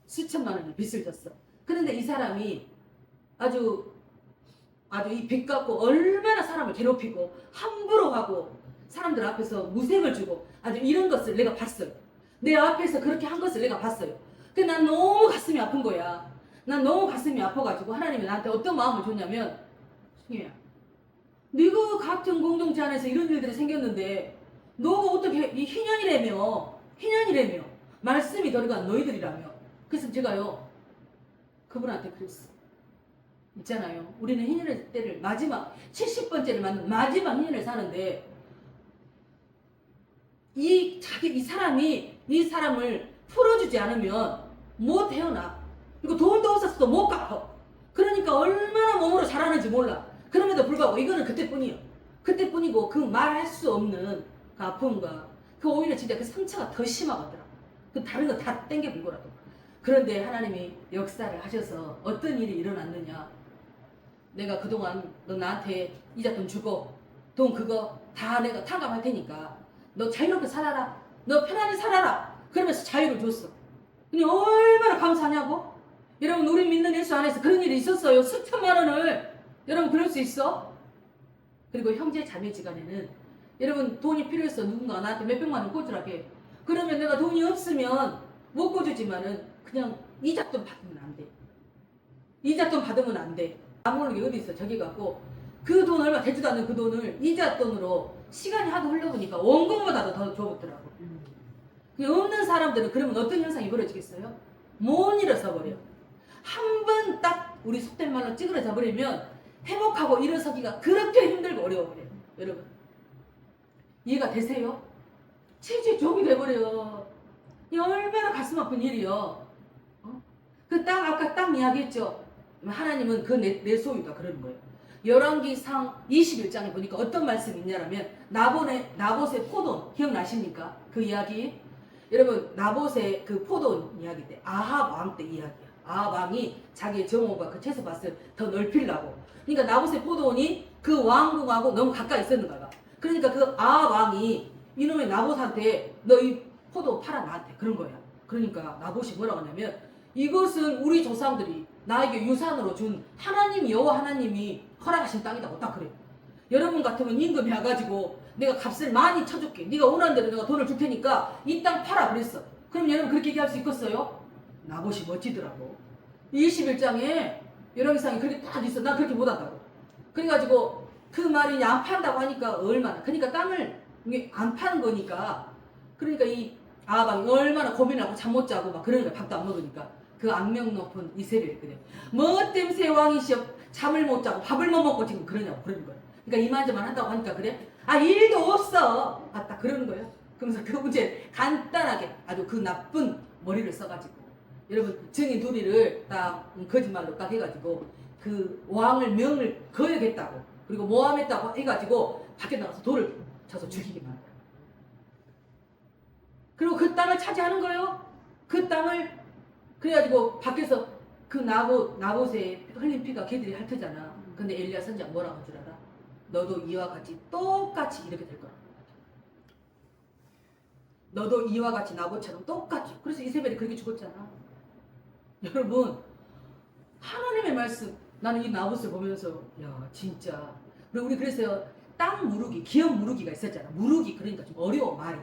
A: 수천만 원의 빚을 졌어. 그런데 이 사람이 아주 이 빚 갖고 얼마나 사람을 괴롭히고 함부로 하고 사람들 앞에서 무색을 주고 아주 이런 것을 내가 봤어요. 내 앞에서 그렇게 한 것을 내가 봤어요. 근데 난 너무 가슴이 아픈 거야. 난 너무 가슴이 아파가지고 하나님이 나한테 어떤 마음을 줬냐면 승희야 네가 같은 공동체 안에서 이런 일들이 생겼는데 너가 어떻게 이 희년이라며 말씀이 들어간 너희들이라며. 그래서 제가요 그분한테 그랬어. 있잖아요. 우리는 희년의 때를 마지막 70번째를 맞는 마지막 희년을 사는데 이 사람이 이 사람을 풀어주지 않으면 못 태어나. 그리고 돈도 없었어도 못 갚아. 그러니까 얼마나 몸으로 잘하는지 몰라. 그럼에도 불구하고 이거는 그때뿐이요. 그때뿐이고 그 말할 수 없는 그 아픔과 그 오히려 진짜 그 상처가 더 심하더라. 그 다른 거 다 땡겨 불고라도. 그런데 하나님이 역사를 하셔서 어떤 일이 일어났느냐. 내가 그동안 너 나한테 이자돈 주고 돈 그거 다 내가 탕감할 테니까 너 자유롭게 살아라. 너 편안히 살아라. 그러면서 자유를 줬어. 근데 얼마나 감사하냐고? 여러분 우리 믿는 예수 안에서 그런 일이 있었어요. 수천만 원을. 여러분 그럴 수 있어? 그리고 형제 자매지간에는 여러분 돈이 필요해서 누군가 나한테 몇백만 원 꽂으라고 해. 그러면 내가 돈이 없으면 못 꽂주지만은 그냥 이자돈 받으면 안 돼. 이자돈 받으면 안 돼. 안 모르는 게 어디 있어. 저기 갖고 그 돈 얼마 되지도 않는 그 돈을 이자돈으로 시간이 하도 흘러보니까 원금보다도 더 줘보더라고. 없는 사람들은 그러면 어떤 현상이 벌어지겠어요? 못 일어서 버려. 한 번 딱 우리 속된 말로 찌그러져 버리면 회복하고 일어서기가 그렇게 힘들고 어려워 버려요. 여러분 이해가 되세요? 체질 종이 돼버려. 이 얼마나 가슴 아픈 일이요. 그 땅 아까 땅 이야기했죠. 하나님은 그 내 소유다 그러는 거예요. 열왕기상 21장에 보니까 어떤 말씀이 있냐면 나봇의 포도원 기억나십니까? 그 이야기. 여러분 나봇의 그 포도원 이야기 때 아합 왕 때 이야기야. 아합 왕이 자기의 정원과 그 채소밭을 더 넓히려고. 그러니까 나봇의 포도원이 그 왕궁하고 너무 가까이 있었는가 봐. 그러니까 그 아합 왕이 이놈의 나봇한테 너 이 포도 팔아 나한테 그런 거야. 그러니까 나봇이 뭐라고 하냐면 이것은 우리 조상들이 나에게 유산으로 준 하나님 여호와 하나님이 허락하신 땅이다고 딱 그래. 여러분 같으면 임금 해가지고 내가 값을 많이 쳐줄게. 네가 원하는 대로 내가 돈을 줄 테니까 이 땅 팔아 그랬어. 그럼 여러분 그렇게 얘기할 수 있겠어요? 나봇이 멋지더라고. 21장에 열왕기상이 그렇게 딱 있어. 난 그렇게 못한다고. 그래가지고 그 말이 안 판다고 하니까 얼마나. 그러니까 땅을 안 파는 거니까. 그러니까 이 아합이 얼마나 고민하고 잠 못 자고 막 그러는 거야. 밥도 안 먹으니까. 그 악명 높은 이세벨이 그래. 뭐 땜새 왕이시여 잠을 못 자고 밥을 못 먹고 지금 그러냐고 그러는 거야. 그러니까 이만저만 한다고 하니까 그래. 일도 없어. 딱 그러는 거예요. 그러면서 그 문제 간단하게 아주 그 나쁜 머리를 써가지고 여러분 증인 둘이를 딱 거짓말로 딱 해가지고 그 왕을 명을 거역했다고 그리고 모함했다고 해가지고 밖에 나가서 돌을 쳐서 죽이기만 한다. 그리고 그 땅을 차지하는 거예요. 그 땅을 그래가지고 밖에서 그 나봇에 흘린 피가 걔들이 핥으잖아. 근데 엘리야 선지자 뭐라고 줄 알아? 너도 이와 같이 똑같이 이렇게 될 거라고. 너도 이와 같이 나봇처럼 똑같이. 그래서 이세벨이 그렇게 죽었잖아. 여러분, 하나님의 말씀, 나는 이 나봇을 보면서 야 진짜. 그리고 우리 그래서 땅 무르기, 기업 무르기가 있었잖아. 무르기, 그러니까 좀 어려워 말이.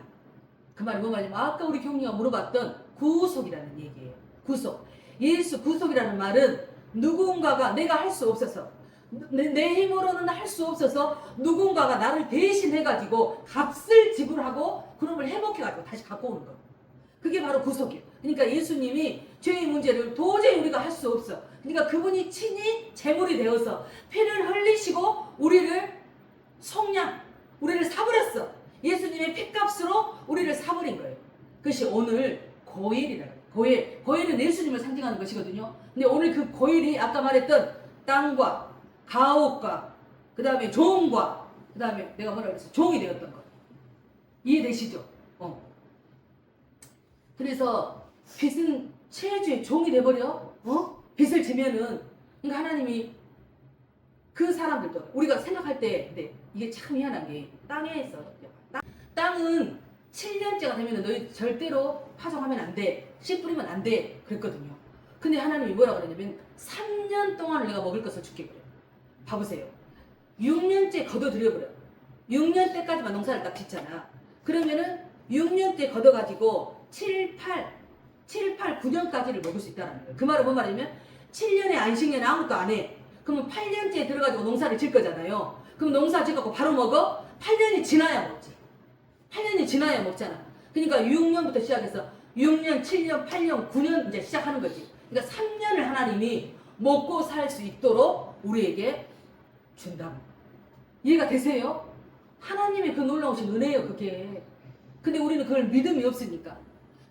A: 그 말이 뭐 말이냐면 아까 우리 경리가 물어봤던 구속이라는 얘기예요. 구속. 예수 구속이라는 말은 누군가가 내가 할 수 없어서 내 힘으로는 할 수 없어서 누군가가 나를 대신해가지고 값을 지불하고 그놈을 회복해가지고 다시 갖고 오는 거. 그게 바로 구속이에요. 그러니까 예수님이 죄의 문제를 도저히 우리가 할 수 없어. 그러니까 그분이 친히 제물이 되어서 피를 흘리시고 우리를 속량, 우리를 사버렸어. 예수님의 피값으로 우리를 사버린 거예요. 그것이 오늘 고일이라고 해요. 고일. 고일은 예수님을 상징하는 것이거든요. 근데 오늘 그 고일이 아까 말했던 땅과 가옥과 그 다음에 종과 그 다음에 내가 뭐라 그랬어? 종이 되었던 것. 이해되시죠? 그래서 빚은 체주의 종이 돼버려. 빚을 지면은 그러니까 하나님이 그 사람들도 우리가 생각할 때 근데 이게 참 희한한 게 땅에서 땅은 7년째가 되면 너희 절대로 파종하면 안 돼. 씨 뿌리면 안 돼. 그랬거든요. 근데 하나님이 뭐라 그러냐면 3년 동안 내가 먹을 것을 줄게 그래. 봐보세요. 6년째 걷어들여버려. 6년 때까지만 농사를 딱 짓잖아. 그러면은 6년 때 걷어가지고 7, 8, 9년까지를 먹을 수 있다는 거예요. 그 말은 뭔 말이냐면 7년에 안식년에 아무것도 안 해. 그러면 8년째에 들어가지고 농사를 질 거잖아요. 그럼 농사 짓고 바로 먹어? 8년이 지나야 먹지. 8년이 지나야 먹잖아. 그러니까 6년부터 시작해서 6년, 7년, 8년, 9년 이제 시작하는 거지. 그러니까 3년을 하나님이 먹고 살 수 있도록 우리에게 준다고. 이해가 되세요? 하나님의 그 놀라우신 은혜예요, 그게. 근데 우리는 그걸 믿음이 없으니까.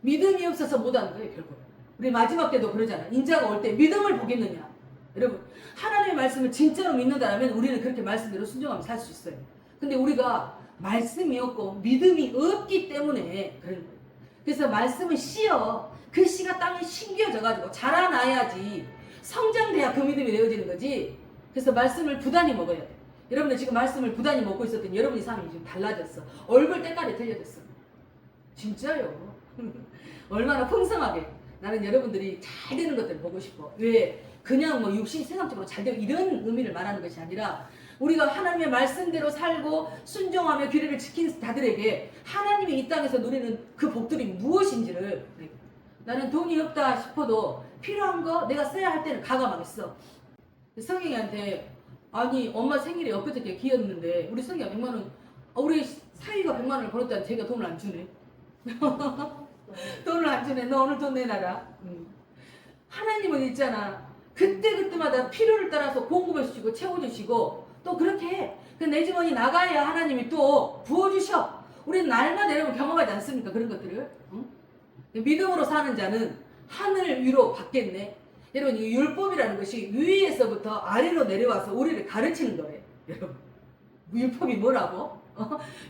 A: 믿음이 없어서 못하는 거예요, 결국. 우리 마지막 때도 그러잖아. 인자가 올 때 믿음을 보겠느냐. 여러분, 하나님의 말씀을 진짜로 믿는다면 우리는 그렇게 말씀대로 순종하며 살 수 있어요. 근데 우리가 말씀이 없고 믿음이 없기 때문에 그런 거예요. 그래서 말씀을 씌어. 그 씨가 땅에 심겨져가지고 자라나야지 성장돼야 그 믿음이 되어지는 거지. 그래서 말씀을 부단히 먹어야 돼. 여러분들 지금 말씀을 부단히 먹고 있었더니 여러분의 삶이 지금 달라졌어. 얼굴 때깔이 틀려졌어. 진짜요. 얼마나 풍성하게. 나는 여러분들이 잘 되는 것들을 보고 싶어. 왜? 그냥 뭐 육신 세상적으로 잘 되고 이런 의미를 말하는 것이 아니라 우리가 하나님의 말씀대로 살고 순종하며 규례를 지킨 자들에게 하나님이 이 땅에서 누리는 그 복들이 무엇인지를 나는 돈이 없다 싶어도 필요한 거 내가 써야 할 때는 가감하게 써. 성경이한테 아니 엄마 생일이 엊그저께 기였는데 우리 성경이 100만 원 우리 사위가 100만 원을 벌었다는 제가 돈을 안 주네. 돈을 안 주네. 너 오늘 돈 내놔라. 하나님은 있잖아. 그때그때마다 필요를 따라서 공급해 주시고 채워주시고 또 그렇게 해. 내 주머니 나가야 하나님이 또 부어주셔. 우리는 날마다 여러분 경험하지 않습니까? 그런 것들을. 믿음으로 사는 자는 하늘 위로 받겠네. 여러분 이 율법이라는 것이 위에서부터 아래로 내려와서 우리를 가르치는 거래. 여러분 율법이 뭐라고?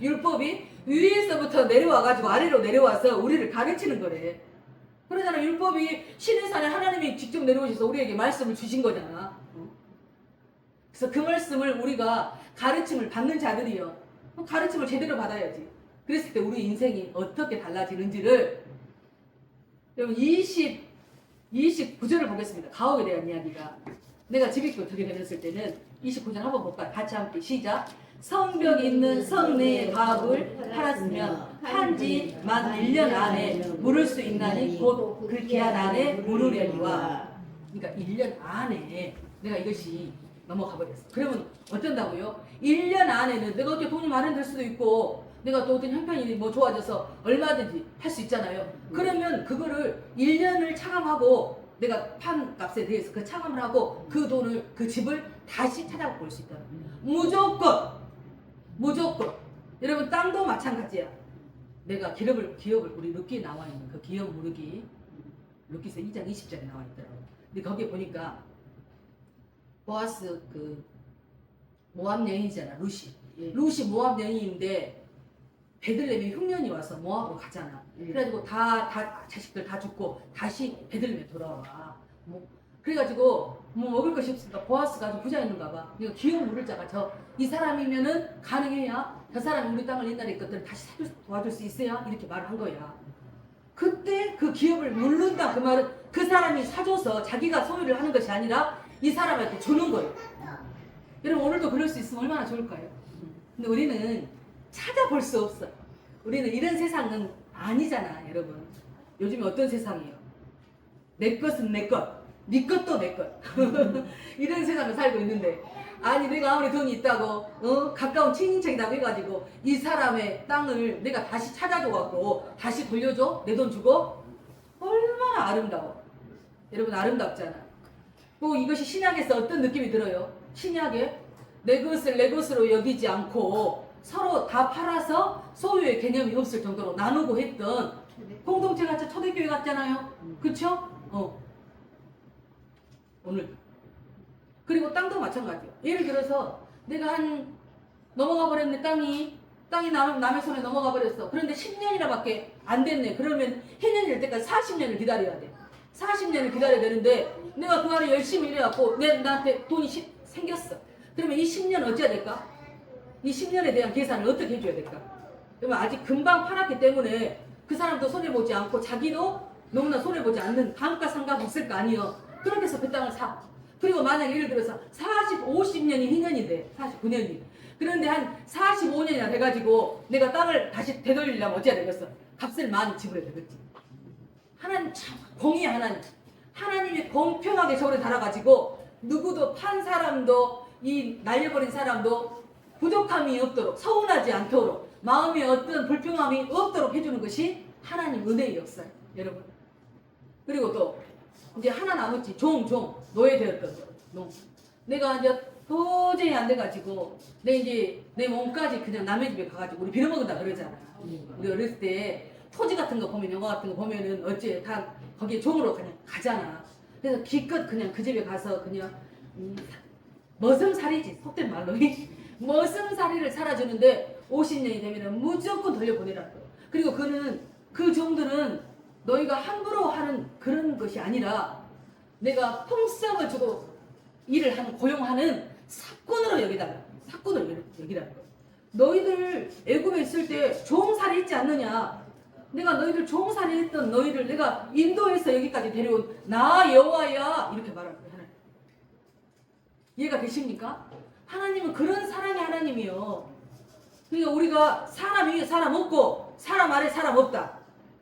A: 율법이 위에서부터 내려와가지고 아래로 내려와서 우리를 가르치는 거래. 그러잖아. 율법이 신의 산에 하나님이 직접 내려오셔서 우리에게 말씀을 주신 거잖아. 그래서 그 말씀을 우리가 가르침을 받는 자들이요. 가르침을 제대로 받아야지. 그랬을 때 우리 인생이 어떻게 달라지는지를 여러분 29절을 보겠습니다. 가옥에 대한 이야기가. 내가 집입고 들게 되었을 때는 29절 한번 볼까요? 같이 함께 시작. 성벽 있는 성 내의 가옥을 팔았으면 한지 만 1년 안에 물을 수 있나니 곧 그 기한 안에 물으려니와. 그러니까 1년 안에 내가 이것이 넘어가 버렸어. 그러면 어쩐다고요? 1년 안에는 내가 어떻게 돈이 마련될 수도 있고 내가 또 어떤 형편이 뭐 좋아져서 얼마든지 할 수 있잖아요. 그러면 그거를 1년을 차감하고 내가 판 값에 대해서 그 차감을 하고 그 돈을 그 집을 다시 찾아볼 수 있다는 거예요. 무조건. 여러분 땅도 마찬가지야. 내가 기업을 우리 룻기에 나와 있는 그 기업 무르기 룻기서 2장 20절에 나와 있더라고요. 근데 거기에 보니까 보아스 그 모압 여인이잖아. 룻이 모압 여인인데 베들레헴에 흉년이 와서 모압으로 가잖아. 그래가지고 다 자식들 다 죽고 다시 베들레헴에 돌아와. 그래가지고 뭐 먹을 것이 없으니까 보아스가 아주 부자였는가 봐. 이거 기업 물을 자가 이 사람이면은 가능해야 저 사람이 우리 땅을 옛날에 것들을 다시 도와줄 수 있어야 이렇게 말을 한 거야. 그때 그 기업을 물른다 그 말은 그 사람이 사줘서 자기가 소유를 하는 것이 아니라 이 사람한테 주는 거예요. 여러분 오늘도 그럴 수 있으면 얼마나 좋을까요? 근데 우리는 찾아볼 수 없어요. 우리는 이런 세상은 아니잖아 여러분. 요즘에 어떤 세상이에요? 내 것은 내 것, 네 것도 내 것. 이런 세상을 살고 있는데 아니 내가 아무리 돈이 있다고 가까운 친인척이라고 해가지고 이 사람의 땅을 내가 다시 찾아줘갖고 다시 돌려줘? 내 돈 주고? 얼마나 아름다워. 여러분 아름답잖아. 뭐 이것이 신약에서 어떤 느낌이 들어요? 신약에 내 것을 내 것으로 여기지 않고 서로 다 팔아서 소유의 개념이 없을 정도로 나누고 했던 공동체 같죠? 초대교회 같잖아요. 그쵸? 오늘 그리고 땅도 마찬가지예요. 예를 들어서 내가 넘어가 버렸네. 땅이 남의 손에 넘어가 버렸어. 그런데 10년이나밖에 안 됐네. 그러면 해년이 될 때까지 40년을 기다려야 돼. 40년을 기다려야 되는데 내가 그 안에 열심히 일해갖고 나한테 돈이 생겼어. 그러면 이 10년 어찌해야 될까? 이 10년에 대한 계산을 어떻게 해줘야 될까? 그러면 아직 금방 팔았기 때문에 그 사람도 손해보지 않고 자기도 너무나 손해보지 않는 감가 상각이 있을 거 아니에요. 그렇게 해서 그 땅을 사. 그리고 만약 예를 들어서 50년이 희년이 돼. 49년이. 그런데 한 45년이나 돼가지고 내가 땅을 다시 되돌리려면 어찌해야 되겠어? 값을 많이 지불해야 되겠지. 하나님 참 공의 하나님. 하나님이 공평하게 저를 달아가지고 누구도 판 사람도 이 날려버린 사람도 부족함이 없도록 서운하지 않도록 마음에 어떤 불평함이 없도록 해주는 것이 하나님 은혜의 역사예요. 여러분. 그리고 또 이제 하나 남았지. 노예되었던 거. 내가 이제 도저히 안 돼가지고 내 몸까지 그냥 남의 집에 가가지고 우리 빌어먹는다 그러잖아. 우리 어렸을 때 토지 같은 거 보면 영화 같은 거 보면은 어째 다 거기에 종으로 그냥 가잖아. 그래서 기껏 그냥 그 집에 가서 그냥 머슴살이지 속된 말로 머슴살이를 살아주는데 50년이 되면은 무조건 돌려보내라는 거예요. 그리고 그 종들은 너희가 함부로 하는 그런 것이 아니라 내가 풍성을 주고 일을 하는 고용하는 사꾼으로 여기라는 거예요. 너희들 애굽에 있을 때 종살이 있지 않느냐? 내가 너희들 종살이 했던 너희를 내가 인도에서 여기까지 데려온 나 여호와야 이렇게 말하는 거예요. 하나님. 이해가 되십니까? 하나님은 그런 사랑의 하나님이요. 그러니까 우리가 사람 위에 사람 없고 사람 아래 사람 없다.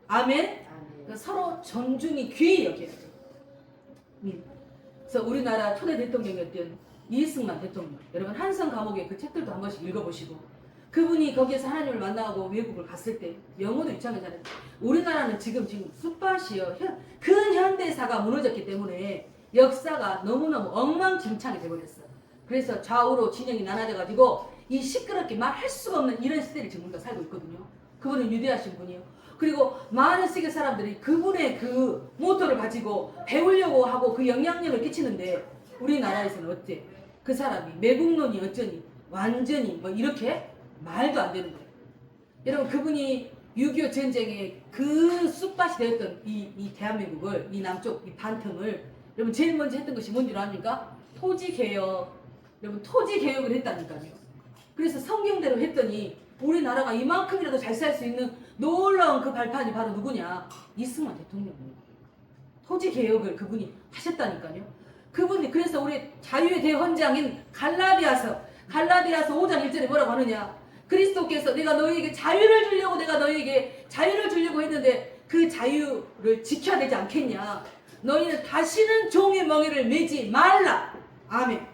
A: 아멘. 그러니까 서로 존중이 귀히 여겨야 돼요. 그래서 우리나라 초대 대통령이었던 이승만 대통령. 여러분 한성 감옥의 그 책들도 한 번씩 읽어보시고 그분이 거기에서 하나님을 만나고 외국을 갔을 때 영어도 유창하잖아요. 우리나라는 지금 쑥밭이요. 근현대사가 무너졌기 때문에 역사가 너무너무 엉망진창이 돼버렸어요. 그래서 좌우로 진영이 나눠져가지고 이 시끄럽게 말할 수가 없는 이런 시대를 지금 우리가 살고 있거든요. 그분은 위대하신 분이에요. 그리고 많은 세계 사람들이 그분의 그 모토를 가지고 배우려고 하고 그 영향력을 끼치는데 우리나라에서는 어때? 그 사람이 매국론이 어쩌니 완전히 뭐 이렇게 말도 안 되는 거예요. 여러분 그분이 6.25 전쟁에 그 쑥밭이 되었던 이 대한민국을 이 남쪽 이 반틈을 여러분 제일 먼저 했던 것이 뭔지 아십니까? 토지개혁. 여러분 토지개혁을 했다니까요. 그래서 성경대로 했더니 우리나라가 이만큼이라도 잘 살 수 있는 놀라운 그 발판이 바로 누구냐? 이승만 대통령입니다. 토지개혁을 그분이 하셨다니까요. 그분이 그래서 우리 자유의 대헌장인 갈라디아서 5장 1절에 뭐라고 하느냐? 그리스도께서 내가 너희에게 자유를 주려고 했는데 그 자유를 지켜야 되지 않겠냐? 너희는 다시는 종의 멍에를 매지 말라. 아멘.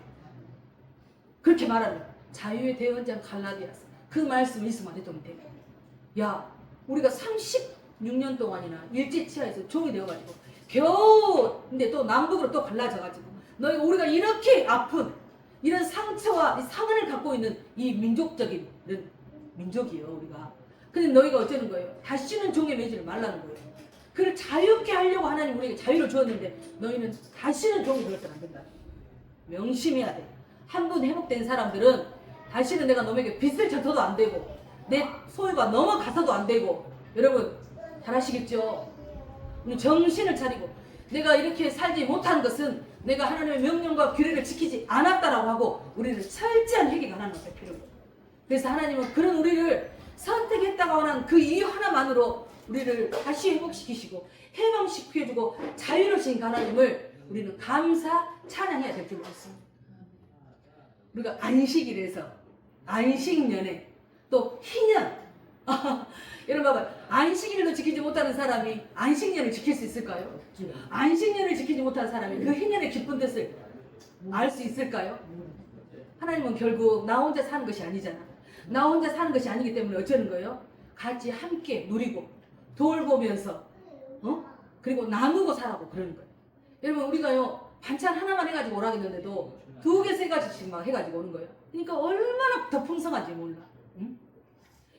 A: 그렇게 말하는 자유의 대헌장 갈라디아서 그 말씀 이승만 대통령 때문에 야 우리가 36년 동안이나 일제치하에서 종이 되어가지고 겨우 근데 또 남북으로 또 갈라져가지고 우리가 이렇게 아픈 이런 상처와 상흔을 갖고 있는 이 민족적인 이런 민족이에요 우리가. 근데 너희가 어쩌는 거예요? 다시는 종에 매지를 말라는 거예요. 그를 자유롭게 하려고 하나님 우리에게 자유를 주었는데 너희는 다시는 종이 되어서는 안 된다. 명심해야 돼. 한 번 회복된 사람들은 다시는 내가 너에게 빚을 져서도 안 되고 내 소유가 넘어가서도 안 되고 여러분 잘 아시겠죠? 정신을 차리고 내가 이렇게 살지 못한 것은 내가 하나님의 명령과 규례를 지키지 않았다라고 하고 우리를 철저한 회개가 하나님 앞에 필요해요. 그래서 하나님은 그런 우리를 선택했다고 하는 그 이유 하나만으로 우리를 다시 회복시키시고 해방시켜주고 자유로우신 하나님을 우리는 감사 찬양해야 될 줄 믿습니다. 우리가 안식일에서 안식년에 또 희년 여러분 봐봐요. 안식일도 지키지 못하는 사람이 안식년을 지킬 수 있을까요? 안식년을 지키지 못한 사람이 그 희년의 기쁜 뜻을 알 수 있을까요? 하나님은 결국 나 혼자 사는 것이 아니잖아. 나 혼자 사는 것이 아니기 때문에 어쩌는 거예요? 같이 함께 누리고 돌보면서 그리고 나누고 살라고 그러는 거예요. 여러분 우리가요 반찬 하나만 해가지고 오라 했는데도 2개, 3가지씩 막 해가지고 오는 거예요. 그러니까 얼마나 더 풍성한지 몰라. 응?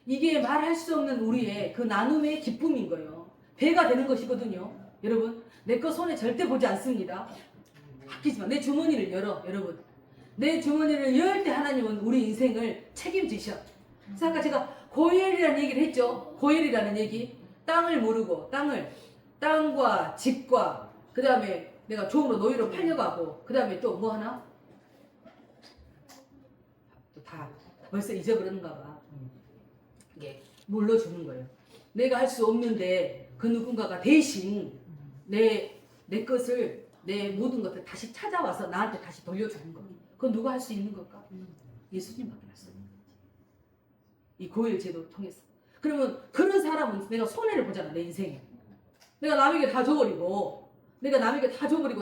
A: 이게 말할 수 없는 우리의 그 나눔의 기쁨인 거예요. 배가 되는 것이거든요. 여러분 내 거 손에 절대 보지 않습니다. 아끼지 마. 내 주머니를 열어. 여러분 내 주머니를 열 때 하나님은 우리 인생을 책임지셔. 그래서 아까 제가 고엘이라는 얘기를 했죠. 고엘이라는 얘기. 땅을 모르고 땅과 집과 그 다음에 내가 종으로 노예로 팔려가고 그 다음에 또 뭐 하나? 또 다 벌써 잊어버렸는가 봐. 이게 물러주는 거예요. 내가 할 수 없는데 그 누군가가 대신 내 것을 내 모든 것을 다시 찾아와서 나한테 다시 돌려주는 거. 그건 누가 할 수 있는 걸까? 예수님밖에 할 수 없는 거지. 이 고일 제도를 통해서. 그러면 그런 사람은 내가 손해를 보잖아. 내 인생에. 내가 남에게 다 줘버리고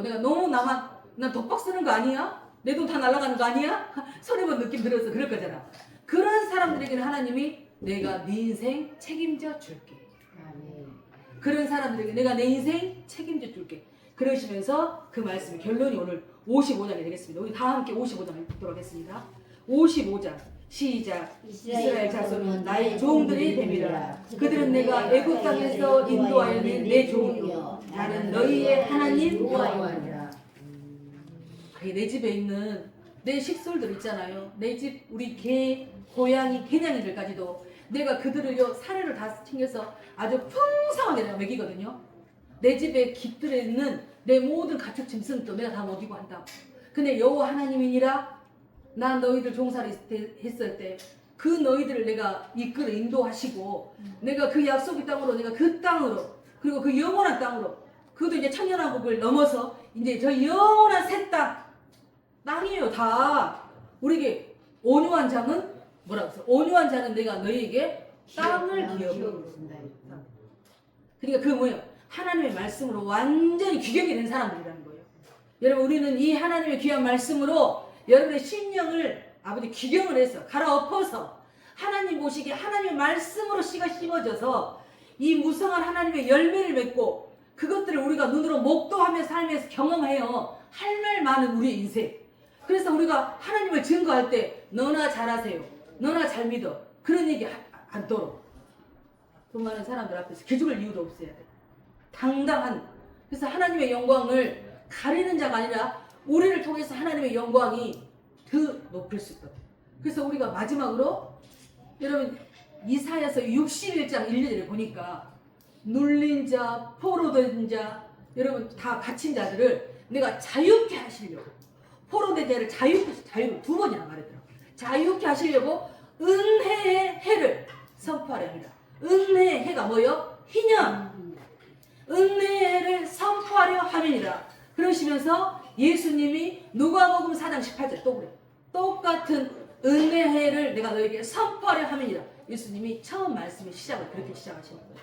A: 내가 너무 난 독박 쓰는 거 아니야? 내 돈 다 날아가는 거 아니야? 손해본 느낌 들어서 그럴 거잖아. 그런 사람들에게는 하나님이 내가 네 인생 책임져 줄게. 그런 사람들에게 내가 내 인생 책임져 줄게. 그러시면서 그 말씀의 결론이 오늘 55장이 되겠습니다. 우리 다 함께 55장을 읽도록 하겠습니다. 55장 시작. 이스라엘 자손은 나의 종들이 됨이라. 그들은 내가 애굽 땅에서 인도하여낸 내 종이요 나는 너희의 하나님 여호와니라. 내 집에 있는 내 식솔들 있잖아요. 내 집 우리 개, 고양이, 개냥이들까지도 내가 그들을요 사료를 다 챙겨서 아주 풍성하게 내가 먹이거든요. 내 집에 깃들에 있는 내 모든 가축 짐승도 내가 다 먹이고 한다. 근데 여호와 하나님이니라 난 너희들 종살이 했을 때 그 너희들을 내가 이끌어 인도하시고 내가 그 약속의 땅으로 내가 그 땅으로 그리고 그 영원한 땅으로 그것도 이제 천년왕국을 넘어서 이제 저 영원한 새 땅이에요. 다 우리에게 온유한 자는 뭐라고 했어? 온유한 자는 내가 너희에게 땅을 기업으로 준다. 그러니까 그 뭐예요? 하나님의 말씀으로 완전히 귀경이 된 사람들이라는 거예요. 여러분 우리는 이 하나님의 귀한 말씀으로 여러분의 심령을 아버지 귀경을 해서 갈아엎어서 하나님 보시기에 하나님의 말씀으로 씨가 심어져서 이 무성한 하나님의 열매를 맺고 그것들을 우리가 눈으로 목도하며 살면서 경험해요. 할 말 많은 우리의 인생. 그래서 우리가 하나님을 증거할 때 너나 잘하세요. 너나 잘 믿어. 그런 얘기 않도록 돈 많은 사람들 앞에서 기죽을 이유도 없어야 돼. 당당한 그래서 하나님의 영광을 가리는 자가 아니라 우리를 통해서 하나님의 영광이 더 높을 수 있거든. 그래서 우리가 마지막으로 여러분 이사야서 61장 1절을 보니까 눌린 자, 포로된 자, 여러분 다 갇힌 자들을 내가 자유케 하시려고 포로된 자를 자유를 2번이나 말했더라고요. 자유케 하시려고 은혜의 해를 선포하려 합니다. 은혜의 해가 뭐요? 희년. 은혜의 해를 선포하려 함이니라. 그러시면서 예수님이 누가복음 4장 18절 또 그래. 똑같은 은혜의 해를 내가 너에게 선포하려 함이니라. 예수님이 처음 말씀의 시작을 그렇게 시작하시는 거예요.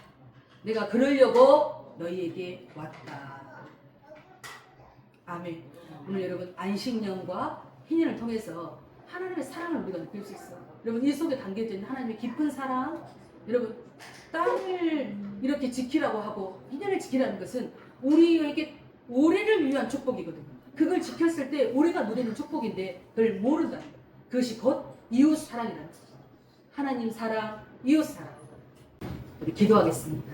A: 내가 그러려고 너희에게 왔다. 아멘. 오늘 여러분 안식년과 희년을 통해서 하나님의 사랑을 우리가 느낄 수 있어. 여러분 이 속에 담겨져 있는 하나님의 깊은 사랑. 여러분 땅을 이렇게 지키라고 하고 희년을 지키라는 것은 우리에게 우리를 위한 축복이거든요. 그걸 지켰을 때 우리가 누리는 축복인데 그걸 모른다. 그것이 곧 이웃 사랑이라는 것이죠. 하나님 사랑, 이웃 사랑. 우리 기도하겠습니다.